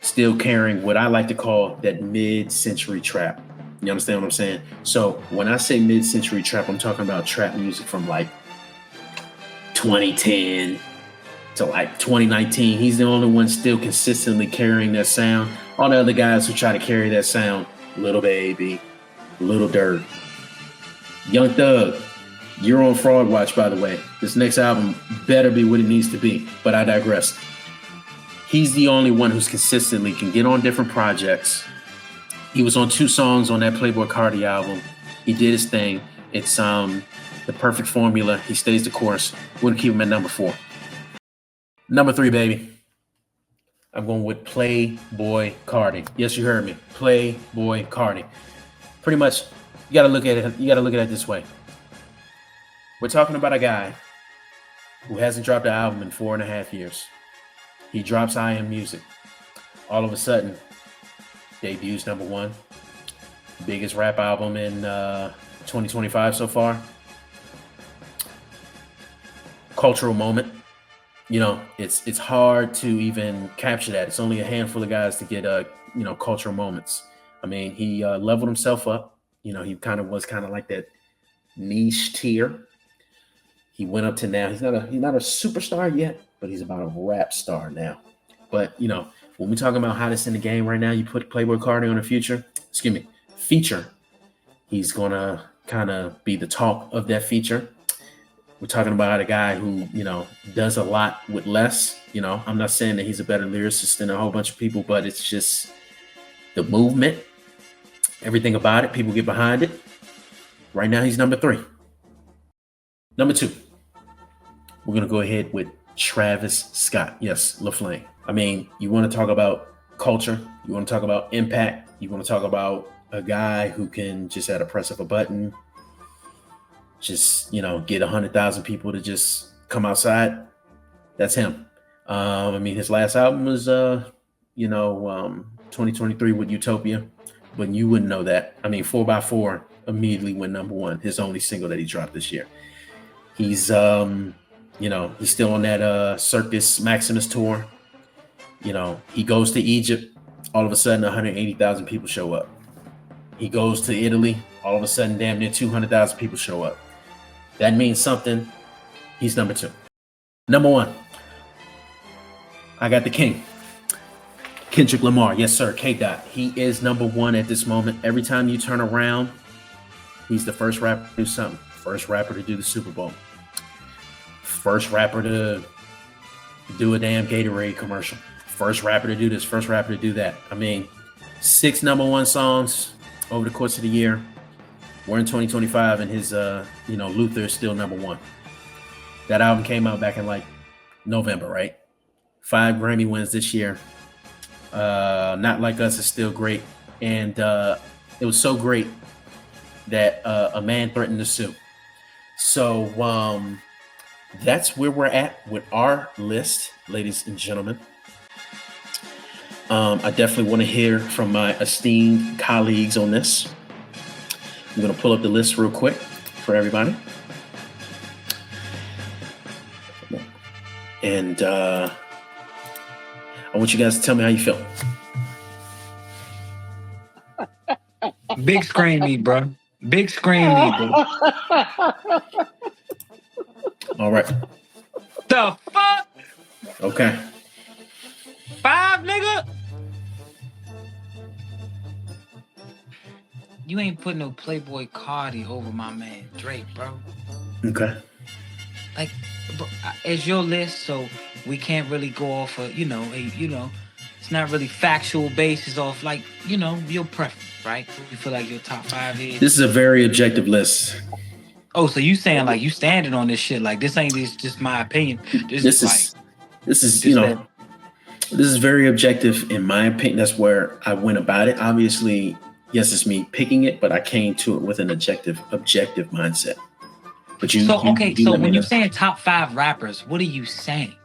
still carrying what I like to call that mid-century trap. You understand what I'm saying? So when I say mid-century trap, I'm talking about trap music from like 2010 to like 2019. He's the only one still consistently carrying that sound. All the other guys who try to carry that sound, Lil Baby, Lil Durk, Young Thug, you're on Fraud Watch, by the way. This next album better be what it needs to be, but I digress. He's the only one who's consistently can get on different projects. He was on 2 songs on that Playboi Carti album. He did his thing. It's the perfect formula. He stays the course. We're gonna keep him at number 4. Number 3, baby. I'm going with Playboi Carti. Yes, you heard me. Playboi Carti. Pretty much, you gotta look at it. You gotta look at it this way. We're talking about a guy who hasn't dropped an album in 4.5 years. He drops I Am Music. All of a sudden, debuts number 1. Biggest rap album in 2025 so far. Cultural moment. It's hard to even capture that. It's only a handful of guys to get cultural moments. I mean, he leveled himself up. He was kind of like that niche tier. He went up to now. He's not a superstar yet, but he's about a rap star now. But when we're talking about hottest in the game right now, you put Playboi Carti on a feature. He's gonna kind of be the talk of that feature. We're talking about a guy who, does a lot with less. I'm not saying that he's a better lyricist than a whole bunch of people, but it's just the movement, everything about it. People get behind it. Right now, he's number 3. Number 2, we're going to go ahead with Travis Scott. Yes, LaFlame. I mean, you want to talk about culture. You want to talk about impact. You want to talk about a guy who can just at a press of a button, just, get 100,000 people to just come outside. That's him. His last album was, 2023 with Utopia, but you wouldn't know that. 4x4 immediately went number 1, his only single that he dropped this year. He's, he's still on that Circus Maximus tour. He goes to Egypt, all of a sudden 180,000 people show up. He goes to Italy, all of a sudden damn near 200,000 people show up. That means something. He's number 2. Number 1, I got the king, Kendrick Lamar. Yes, sir, K-Dot. He is number 1 at this moment. Every time you turn around, he's the first rapper to do something. First rapper to do the Super Bowl. First rapper to do a damn Gatorade commercial. First rapper to do this. First rapper to do that. 6 number 1 songs over the course of the year. We're in 2025, and his, Luther is still number 1. That album came out back in like November, right? 5 Grammy wins this year. Not Like Us is still great. And it was so great that a man threatened to sue. So that's where we're at with our list, ladies and gentlemen. I definitely want to hear from my esteemed colleagues on this. I'm going to pull up the list real quick for everybody. And I want you guys to tell me how you feel. Big screen me, bro. Big screen me, bro. All right. The fuck? Okay. 5, nigga? You ain't putting no Playboi Carti over my man Drake, bro. Okay. like, it's your list, so we can't really go off of it's not really factual basis off like your preference, right? You feel like your top 5 is. This is a very objective list. Oh, so you saying like you standing on this shit? Like this ain't just my opinion. This is this is very objective in my opinion. That's where I went about it. Obviously, yes, it's me picking it, but I came to it with an objective mindset. But so when you're saying top 5 rappers, what are you saying?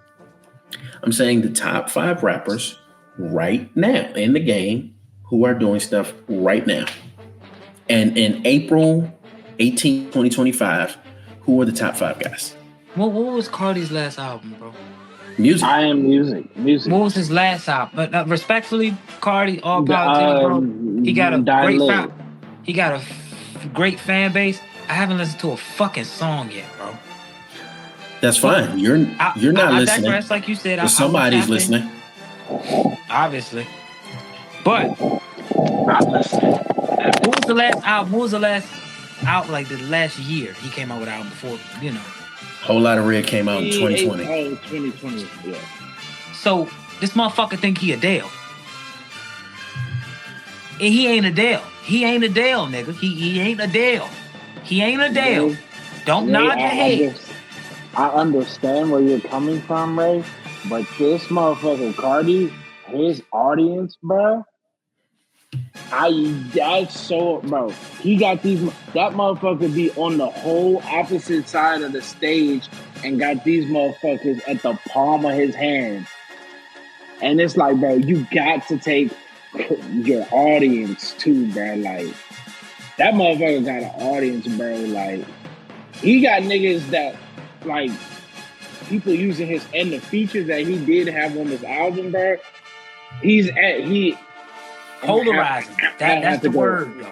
I'm saying the top 5 rappers right now in the game who are doing stuff right now. And in April 18, 2025, who are the top 5 guys? What was Cardi's last album, bro? Music. I Am Music. What was his last album? But respectfully, Cardi, all politics, bro. He got a great fan base. I haven't listened to a fucking song yet, bro. That's fine. You're not listening. Digress, like you said. Somebody's listening. Obviously. But what was the last album? What was the last out like the last year he came out with an album before, Whole Lot of Red came out in 2020. 2020, yeah. So this motherfucker think he Adele. And he ain't Adele. He ain't Adele, nigga. He ain't Adele. He ain't Adele. Don't nod your head. I understand where you're coming from, Ray, but this motherfucker Cardi, his audience, bro. Bro. He got that motherfucker be on the whole opposite side of the stage and got these motherfuckers at the palm of his hand. And it's like, bro, you got to take your audience too, bro. Like, that motherfucker got an audience, bro. Like, he got niggas that, like, people using his, and the features that he did have on this album, bro. Polarizing. That's the word.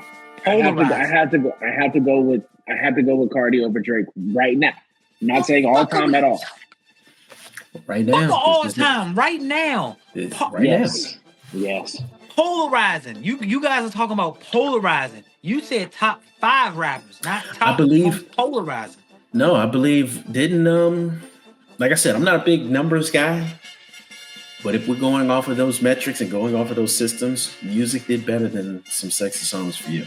Polarizing. I had to go with Cardi over Drake right now. I'm not saying all time at all. Right now. All time. Right now. Yes. Polarizing. You guys are talking about polarizing. You said top 5 rappers, not top. I believe polarizing. No, I believe like I said, I'm not a big numbers guy. But if we're going off of those metrics and going off of those systems, music did better than some sexy songs for you.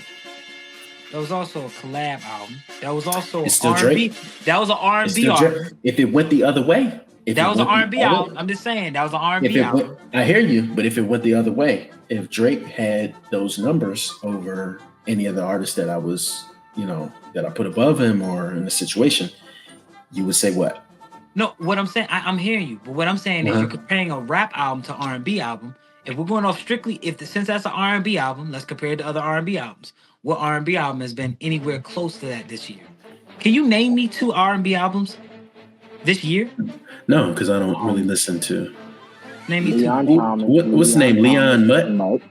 That was also a collab album. That was also it's an R&B. Drake. That was an R&B album. If it went the other way. That was an R&B album. I'm just saying, that was an R&B album. I hear you, but if it went the other way, if Drake had those numbers over any other artist that I was, that I put above him or in a situation, you would say what? No, what I'm saying, I'm hearing you. But what I'm saying is you're comparing a rap album to R&B album. If we're going off strictly, since that's an R&B album, let's compare it to other R&B albums. What R&B album has been anywhere close to that this year? Can you name me 2 R&B albums this year? No, because I don't really listen to. Name me 2. What's his name? Leon Mutt?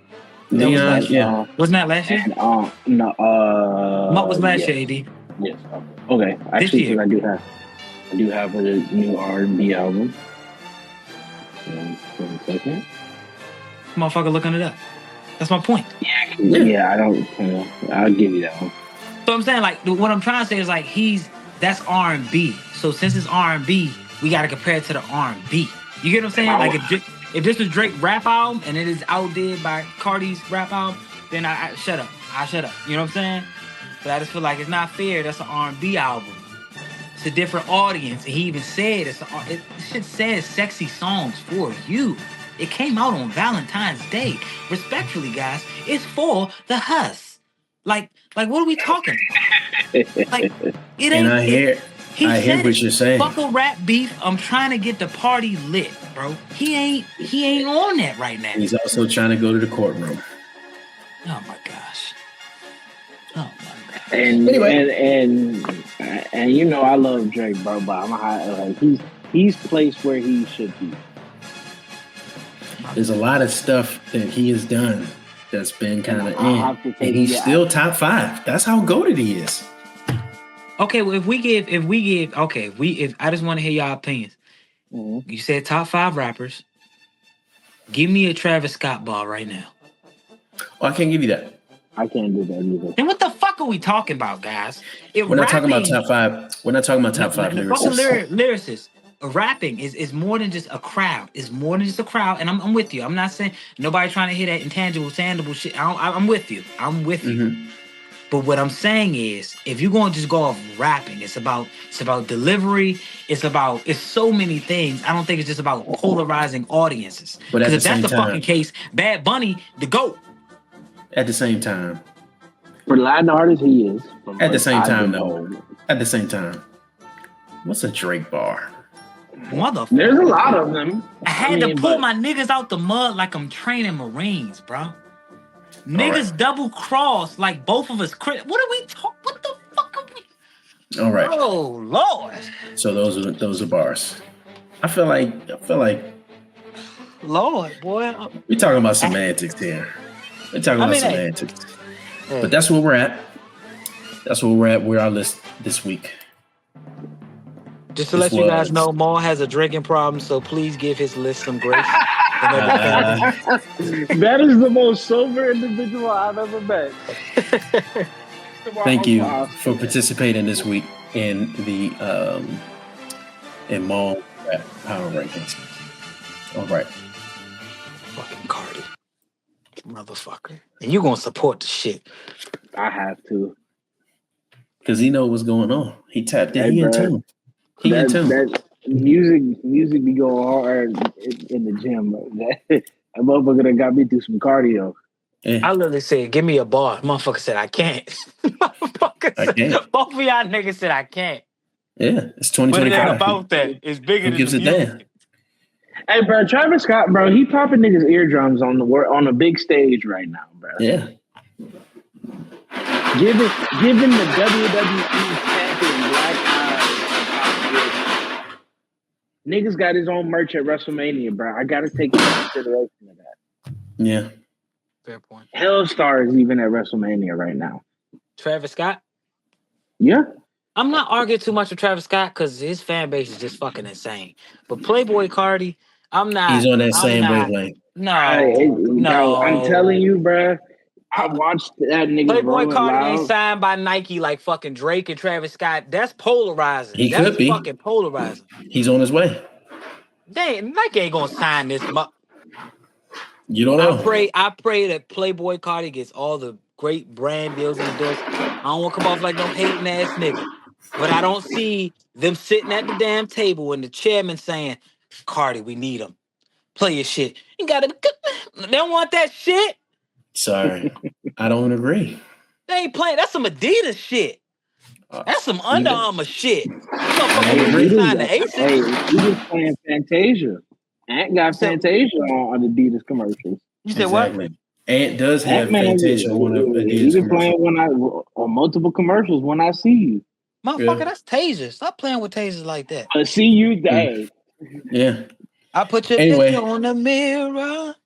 Leon, yeah. Wasn't that last year? No. Mutt was last year, AD. Yes. Okay. Actually, I do have a new R&B album. One second. Motherfucker looking it up. That's my point. Yeah, I don't. I'll give you that one. So I'm saying, like, what I'm trying to say is, like, that's R&B. So since it's R&B, we got to compare it to the R&B. You get what I'm saying? Like, if this was Drake's rap album and it is outdid by Cardi's rap album, then I shut up. I shut up. You know what I'm saying? But I just feel like it's not fair. That's an R&B album. It's a different audience. And he even said it shit says sexy songs for you. It came out on Valentine's Day. Respectfully, guys, it's for the hus. Like what are we talking about? Like, it ain't. And I hear what you're saying. Fuck a rap beef. I'm trying to get the party lit, bro. He ain't on that right now. He's also trying to go to the courtroom. Oh my gosh. And anyway, and I love Drake, bro, but he's placed where he should be. There's a lot of stuff that he has done that's been kind of and he's still top 5. That's how goated he is. Okay, well, if I just want to hear y'all opinions. Mm-hmm. You said top 5 rappers. Give me a Travis Scott bar right now. Oh, I can't give you that. I can't do that either. Then what the fuck are we talking about, guys? If We're not talking about rapping, top five. We're not talking about top five the fucking lyricists. lyricist. Rapping is more than just a crowd. It's more than just a crowd, and I'm with you. I'm not saying nobody trying to hear that intangible, tangible shit. I'm with you. I'm with you. Mm-hmm. But what I'm saying is, if you're going to just go off rapping, it's about delivery. It's so many things. I don't think it's just about polarizing audiences. But at Because the if that's same the fucking time, case, Bad Bunny, the GOAT. at the same time, For Latin artists, he is. at the same time, at the same time, what's a Drake bar? Motherfucker. There's a lot of them. I had to pull my niggas out the mud like I'm training Marines, bro. Niggas double cross like both of us. What are we talking? What the fuck are we? All right. Oh Lord. So those are bars. I feel like Lord, boy. we're talking about semantics here. We're talking about semantics. But that's where we're at. That's where we're at. We're our list this week. Just to let you guys know, Maul has a drinking problem, so please give his list some grace. That is the most sober individual I've ever met. Thank you for participating this week in the in Maul Rap Power Rankings. All right. Fucking Cardi. Motherfucker. And you're gonna support the shit. I have to. Because he knows what's going on. He tapped in. He in tune. That music be going hard in the gym. That motherfucker that got me through some cardio. Yeah. I literally said, give me a bar. Motherfucker said, I can't. I can't. Both of y'all niggas said, I can't. Yeah, it's 2025. What it ain't about that? It's bigger than gives the music. Damn. Hey, bro, Travis Scott, bro, he popping niggas' eardrums on a big stage right now, bro. Yeah. Given the WWE champion Black Eyes, niggas got his own merch at WrestleMania, bro. I gotta take into consideration of that. Yeah. Fair point. Hellstar is even at WrestleMania right now. Travis Scott? Yeah. I'm not arguing too much with Travis Scott because his fan base is just fucking insane. But Playboy Cardi, I'm not. He's on that same wavelength. No. I'm telling you, bro. I watched that nigga. Playboy Cardi ain't signed by Nike like fucking Drake and Travis Scott. That's polarizing. He could be fucking polarizing. He's on his way. Dang, Nike ain't gonna sign this. You don't know. I pray that Playboy Cardi gets all the great brand deals and deals. I don't want to come off like no hating ass nigga, but I don't see them sitting at the damn table and the chairman saying, "Cardi, we need him. Play your shit." You gotta. They don't want that shit. Sorry, I don't agree. They ain't playing. That's some Adidas shit. That's some Under Armour shit. Hey, he was playing Fantasia. Ant got Fantasia on Adidas commercials. You said what? Ant does have Fantasia on one of Adidas commercials. Playing on multiple commercials when I see you. Motherfucker, that's tasers. Stop playing with tasers like that. I see you day. Yeah. I put your picture on the mirror.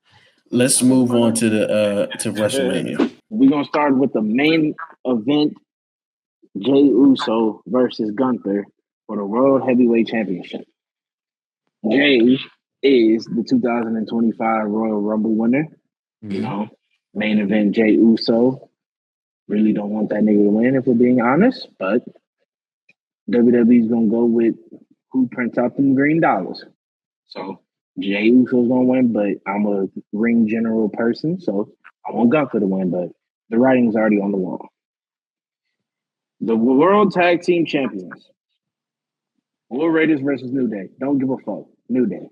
Let's move on to the to WrestleMania. We're gonna start with the main event: Jey Uso versus Gunther for the World Heavyweight Championship. Jey is the 2025 Royal Rumble winner. Mm-hmm. You know, main event Jey Uso. Really don't want that nigga to win, if we're being honest, but WWE's gonna go with who prints out them green dollars. So Jey Uso's gonna win, but I'm a ring general person, so I want Gunther to win, but the writing's already on the wall. The World Tag Team Champions. War Raiders versus New Day. Don't give a fuck. New Day.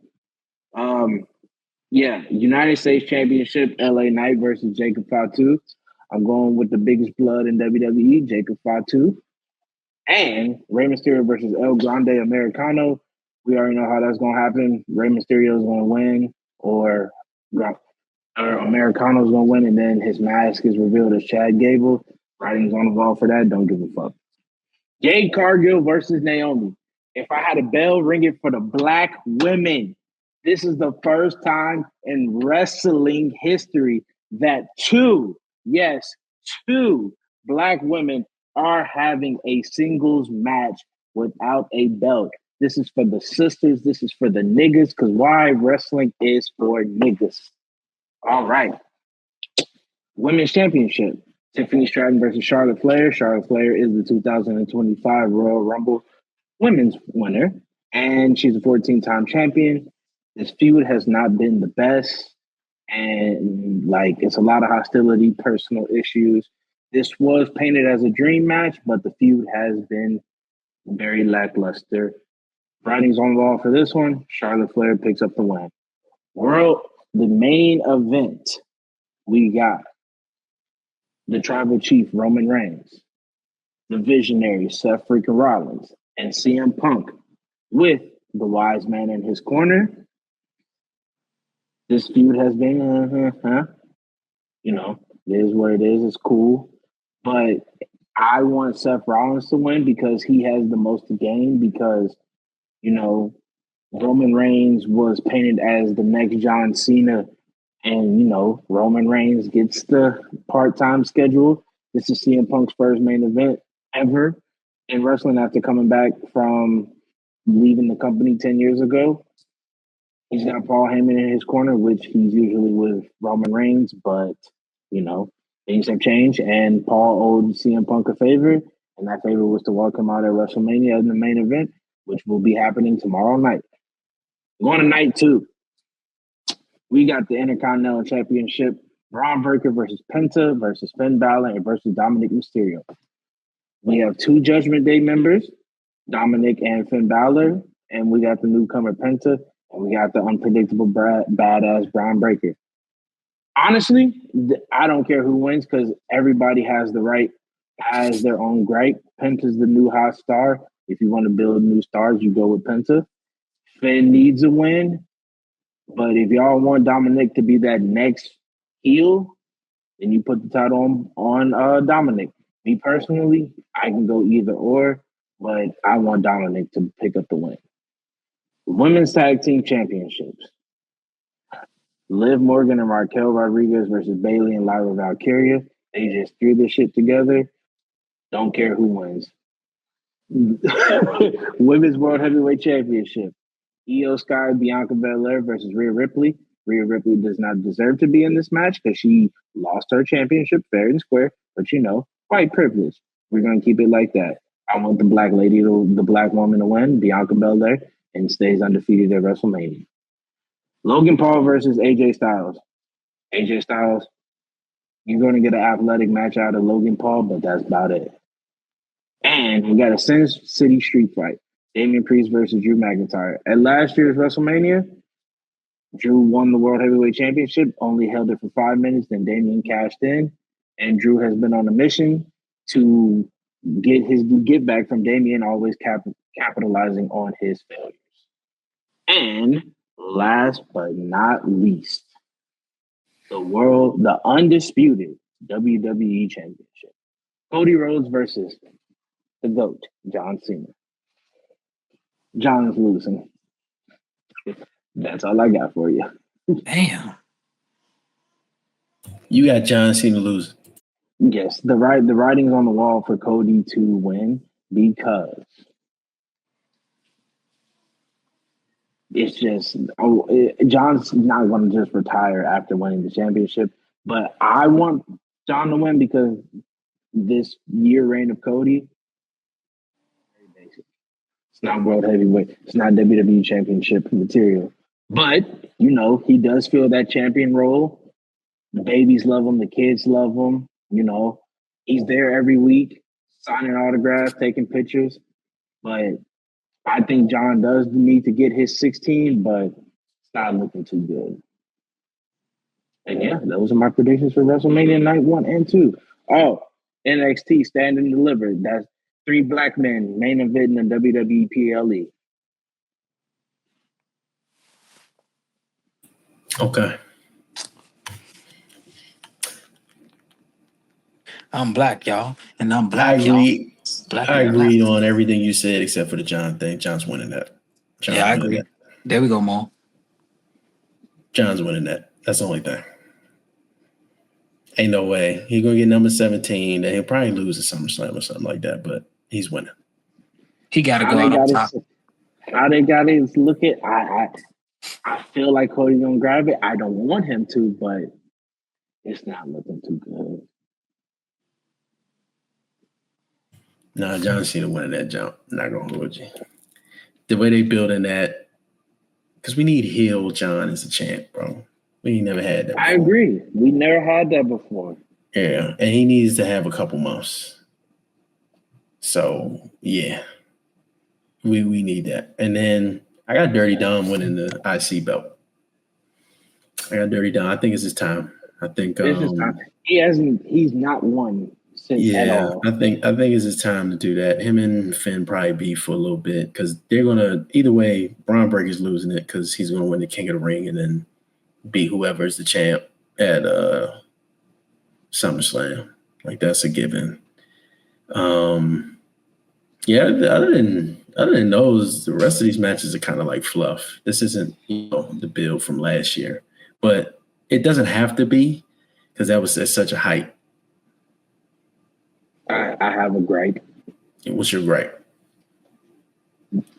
United States Championship, LA Knight versus Jacob Fatu. I'm going with the biggest blood in WWE, Jacob Fatu. And Rey Mysterio versus El Grande Americano. We already know how that's going to happen. Rey Mysterio is going to win, or Americano's going to win, and then his mask is revealed as Chad Gable. Writing's on the wall for that. Don't give a fuck. Jade Cargill versus Naomi. If I had a bell ringing for the black women, this is the first time in wrestling history that two black women are having a singles match without a belt. This is for the sisters. This is for the niggas, because why? Wrestling is for niggas. All right. Women's Championship. Tiffany Stratton versus Charlotte Flair. Charlotte Flair is the 2025 Royal Rumble Women's winner, and she's a 14-time champion. This feud has not been the best, and like it's a lot of hostility, personal issues. This was painted as a dream match, but the feud has been very lackluster. Writings on the wall for this one. Charlotte Flair picks up the win. The main event, we got the Tribal Chief Roman Reigns, the Visionary Seth freaking Rollins, and CM Punk with the Wise Man in his corner. This feud has been, you know, it is what it is. It's cool, but I want Seth Rollins to win because he has the most to gain. Because you know, Roman Reigns was painted as the next John Cena, and you know, Roman Reigns gets the part-time schedule. This is CM Punk's first main event ever in wrestling after coming back from leaving the company 10 years ago. He's got Paul Heyman in his corner, which he's usually with Roman Reigns, but you know, things have changed, and Paul owed CM Punk a favor, and that favor was to welcome out at WrestleMania in the main event, which will be happening tomorrow night. Going to night 2. We got the Intercontinental Championship, Braun Breaker versus Penta versus Finn Balor and versus Dominic Mysterio. We have 2 Judgment Day members, Dominic and Finn Balor, and we got the newcomer Penta, and we got the unpredictable badass Braun Breaker. Honestly, I don't care who wins because everybody has their own gripe. Penta's the new hot star. If you want to build new stars, you go with Penta. Finn needs a win. But if y'all want Dominic to be that next heel, then you put the title on Dominic. Me personally, I can go either or, but I want Dominic to pick up the win. Women's Tag Team Championships. Liv Morgan and Raquel Rodriguez versus Bayley and Lyra Valkyria. They just threw this shit together. Don't care who wins. Women's World Heavyweight Championship. Io Sky, Bianca Belair versus Rhea Ripley. Rhea Ripley does not deserve to be in this match because she lost her championship fair and square, but you know, white privilege. We're going to keep it like that. I want the black woman to win, Bianca Belair, and stays undefeated at WrestleMania. Logan Paul versus AJ Styles. AJ Styles, you're going to get an athletic match out of Logan Paul, but that's about it. And we got a Sin City street fight. Damian Priest versus Drew McIntyre. At last year's WrestleMania, Drew won the World Heavyweight Championship, only held it for 5 minutes, then Damian cashed in, and Drew has been on a mission to get his get back from Damian, always capitalizing on his failures. And last but not least, the undisputed WWE Championship. Cody Rhodes versus the GOAT, John Cena. John's losing. That's all I got for you. Damn. You got John Cena losing. Yes, the writing's on the wall for Cody to win because it's just John's not going to just retire after winning the championship, but I want John to win because this year reign of Cody, very basic. It's not World Heavyweight. It's not WWE Championship material. But, you know, he does feel that champion role. The babies love him. The kids love him. You know, he's there every week, signing autographs, taking pictures. But I think John does need to get his 16, but it's not looking too good. And yeah, those are my predictions for WrestleMania Night 1 and 2. Oh, NXT Stand and Deliver. That's 3 black men main event in the WWE PLE. Okay. I'm black, y'all. And I'm black, I agreed on everything you said except for the John thing. John's winning that. Yeah, I agree. There we go, Mo. John's winning that. That's the only thing. Ain't no way. He's going to get number 17. And he'll probably lose at SummerSlam or something like that, but he's winning. He got to go out on top. How they got it? Look at I feel like Cody's gonna grab it. I don't want him to, but it's not looking too good. Nah, John Cena winning that jump. Not gonna hold you. The way they building that, because we need heel John as a champ, bro. We ain't never had that before. I agree. We never had that before. Yeah, and he needs to have a couple months. So yeah, we need that. And then I got Dirty Dom winning the IC belt. I got Dirty Dom. I think it's his time. I think This is time. He's not won since at all. I think it's his time to do that. Him and Finn probably beef for a little bit because they're gonna either way. Braun Breaker's losing it because he's gonna win the King of the Ring and then beat whoever's the champ at SummerSlam. Like that's a given. Yeah. Other than those, the rest of these matches are kind of like fluff. This isn't the build from last year, but it doesn't have to be because that was at such a height. I have a gripe. What's your gripe?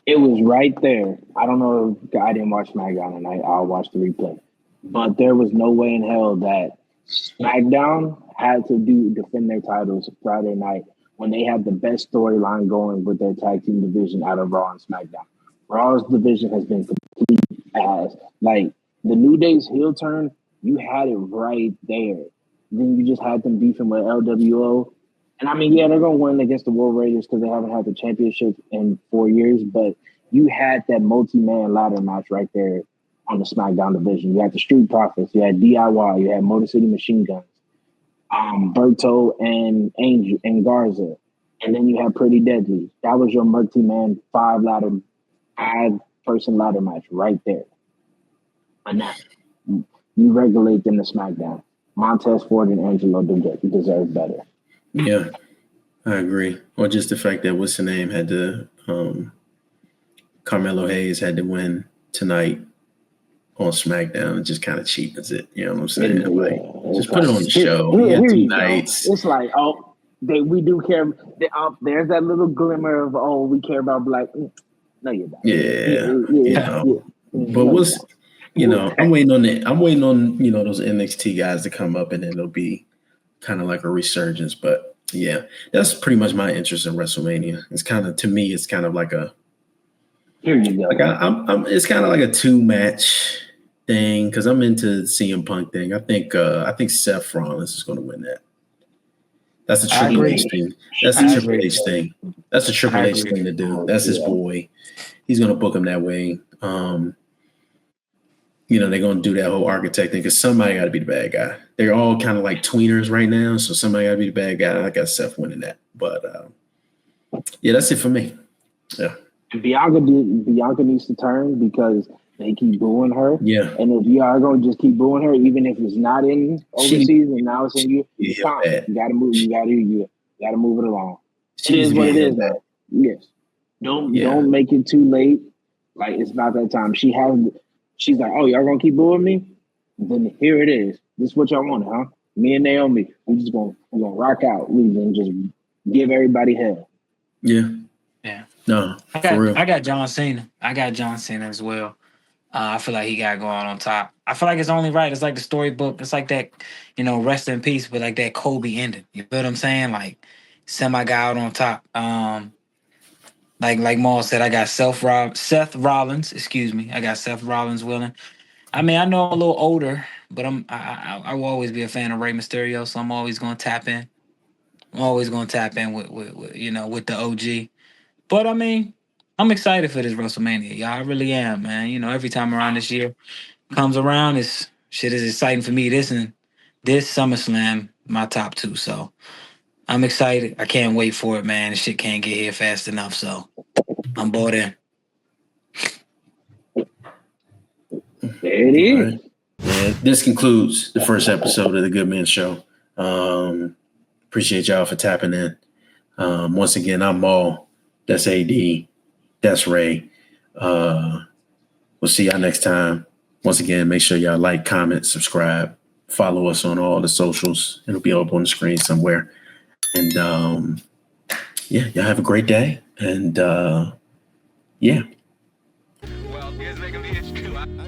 It was right there. I don't know if I didn't watch SmackDown tonight. I'll watch the replay. But there was no way in hell that SmackDown had to defend their titles Friday night when they had the best storyline going with their tag team division out of Raw and SmackDown. Raw's division has been complete ass. Like the New Day's heel turn, you had it right there. Then you just had them beefing with LWO. And I mean, yeah, they're going to win against the World Raiders because they haven't had the championship in 4 years. But you had that multi-man ladder match right there on the SmackDown division. You had the Street Profits. You had DIY. You had Motor City Machine Guns, Berto and Angel and Garza. And then you had Pretty Deadly. That was your multi-man five-person ladder match right there. And now you regulate them to SmackDown. Montez Ford and Angelo deserve better. Yeah, I agree. Or just the fact that what's the name had to Carmelo Hayes had to win tonight on SmackDown. It just kind of cheapens it. You know what I'm saying? Yeah, like, just put it on the show. Yeah, 2 nights. It's like, we do care. There's that little glimmer of, we care about black. No, you don't. Yeah. But what's, I'm waiting on those NXT guys to come up and then it'll be kind of like a resurgence. But yeah, that's pretty much my interest in WrestleMania. It's kind of, to me, it's kind of like a, here you go. Like it's kind of like a 2-match thing because I'm into CM Punk thing. I think Seth Rollins is going to win that. That's a Triple H thing. That's a Triple H thing. That's a Triple H thing to do. That's his boy. He's going to book him that way. They're going to do that whole architect thing because somebody got to be the bad guy. They're all kind of like tweeners right now, so somebody got to be the bad guy. I got Seth winning that. But, yeah, that's it for me. Yeah. Bianca needs to turn because they keep booing her. Yeah. And if you are going to just keep booing her, even if it's not in overseas and now it's in you, it's fine. You got to move. You got to move it along. It is what it is, though. Yes. Don't make it too late. Like, it's not that time. She's like, oh, y'all going to keep booing me? Then here it is. This is what y'all want, huh? Me and Naomi, we're going to rock out. We can just give everybody hell. Yeah. Yeah. No, I got John Cena. I got John Cena as well. I feel like he got going on top. I feel like it's only right. It's like the storybook. It's like that, rest in peace, but like that Kobe ending. You feel what I'm saying? Like semi guy out on top. Like Maul said, I got Seth Rollins. Excuse me. I got Seth Rollins winning. I mean, I know I'm a little older, but I will always be a fan of Rey Mysterio, so I'm always going to tap in. I'm always going to tap in with with the OG. But I mean, I'm excited for this WrestleMania, y'all. I really am, man. Every time around this year comes around, shit is exciting for me. This SummerSlam, my top 2. So I'm excited. I can't wait for it, man. This shit can't get here fast enough. So I'm bought in. There it is. Right. Yeah, this concludes the first episode of the Goodmen Show. Appreciate y'all for tapping in. Once again, I'm Maul. That's AD. That's Ray. We'll see y'all next time. Once again, make sure y'all like, comment, subscribe, follow us on all the socials. It'll be up on the screen somewhere. And y'all have a great day. And yeah. Well, here's making me itch too. I know.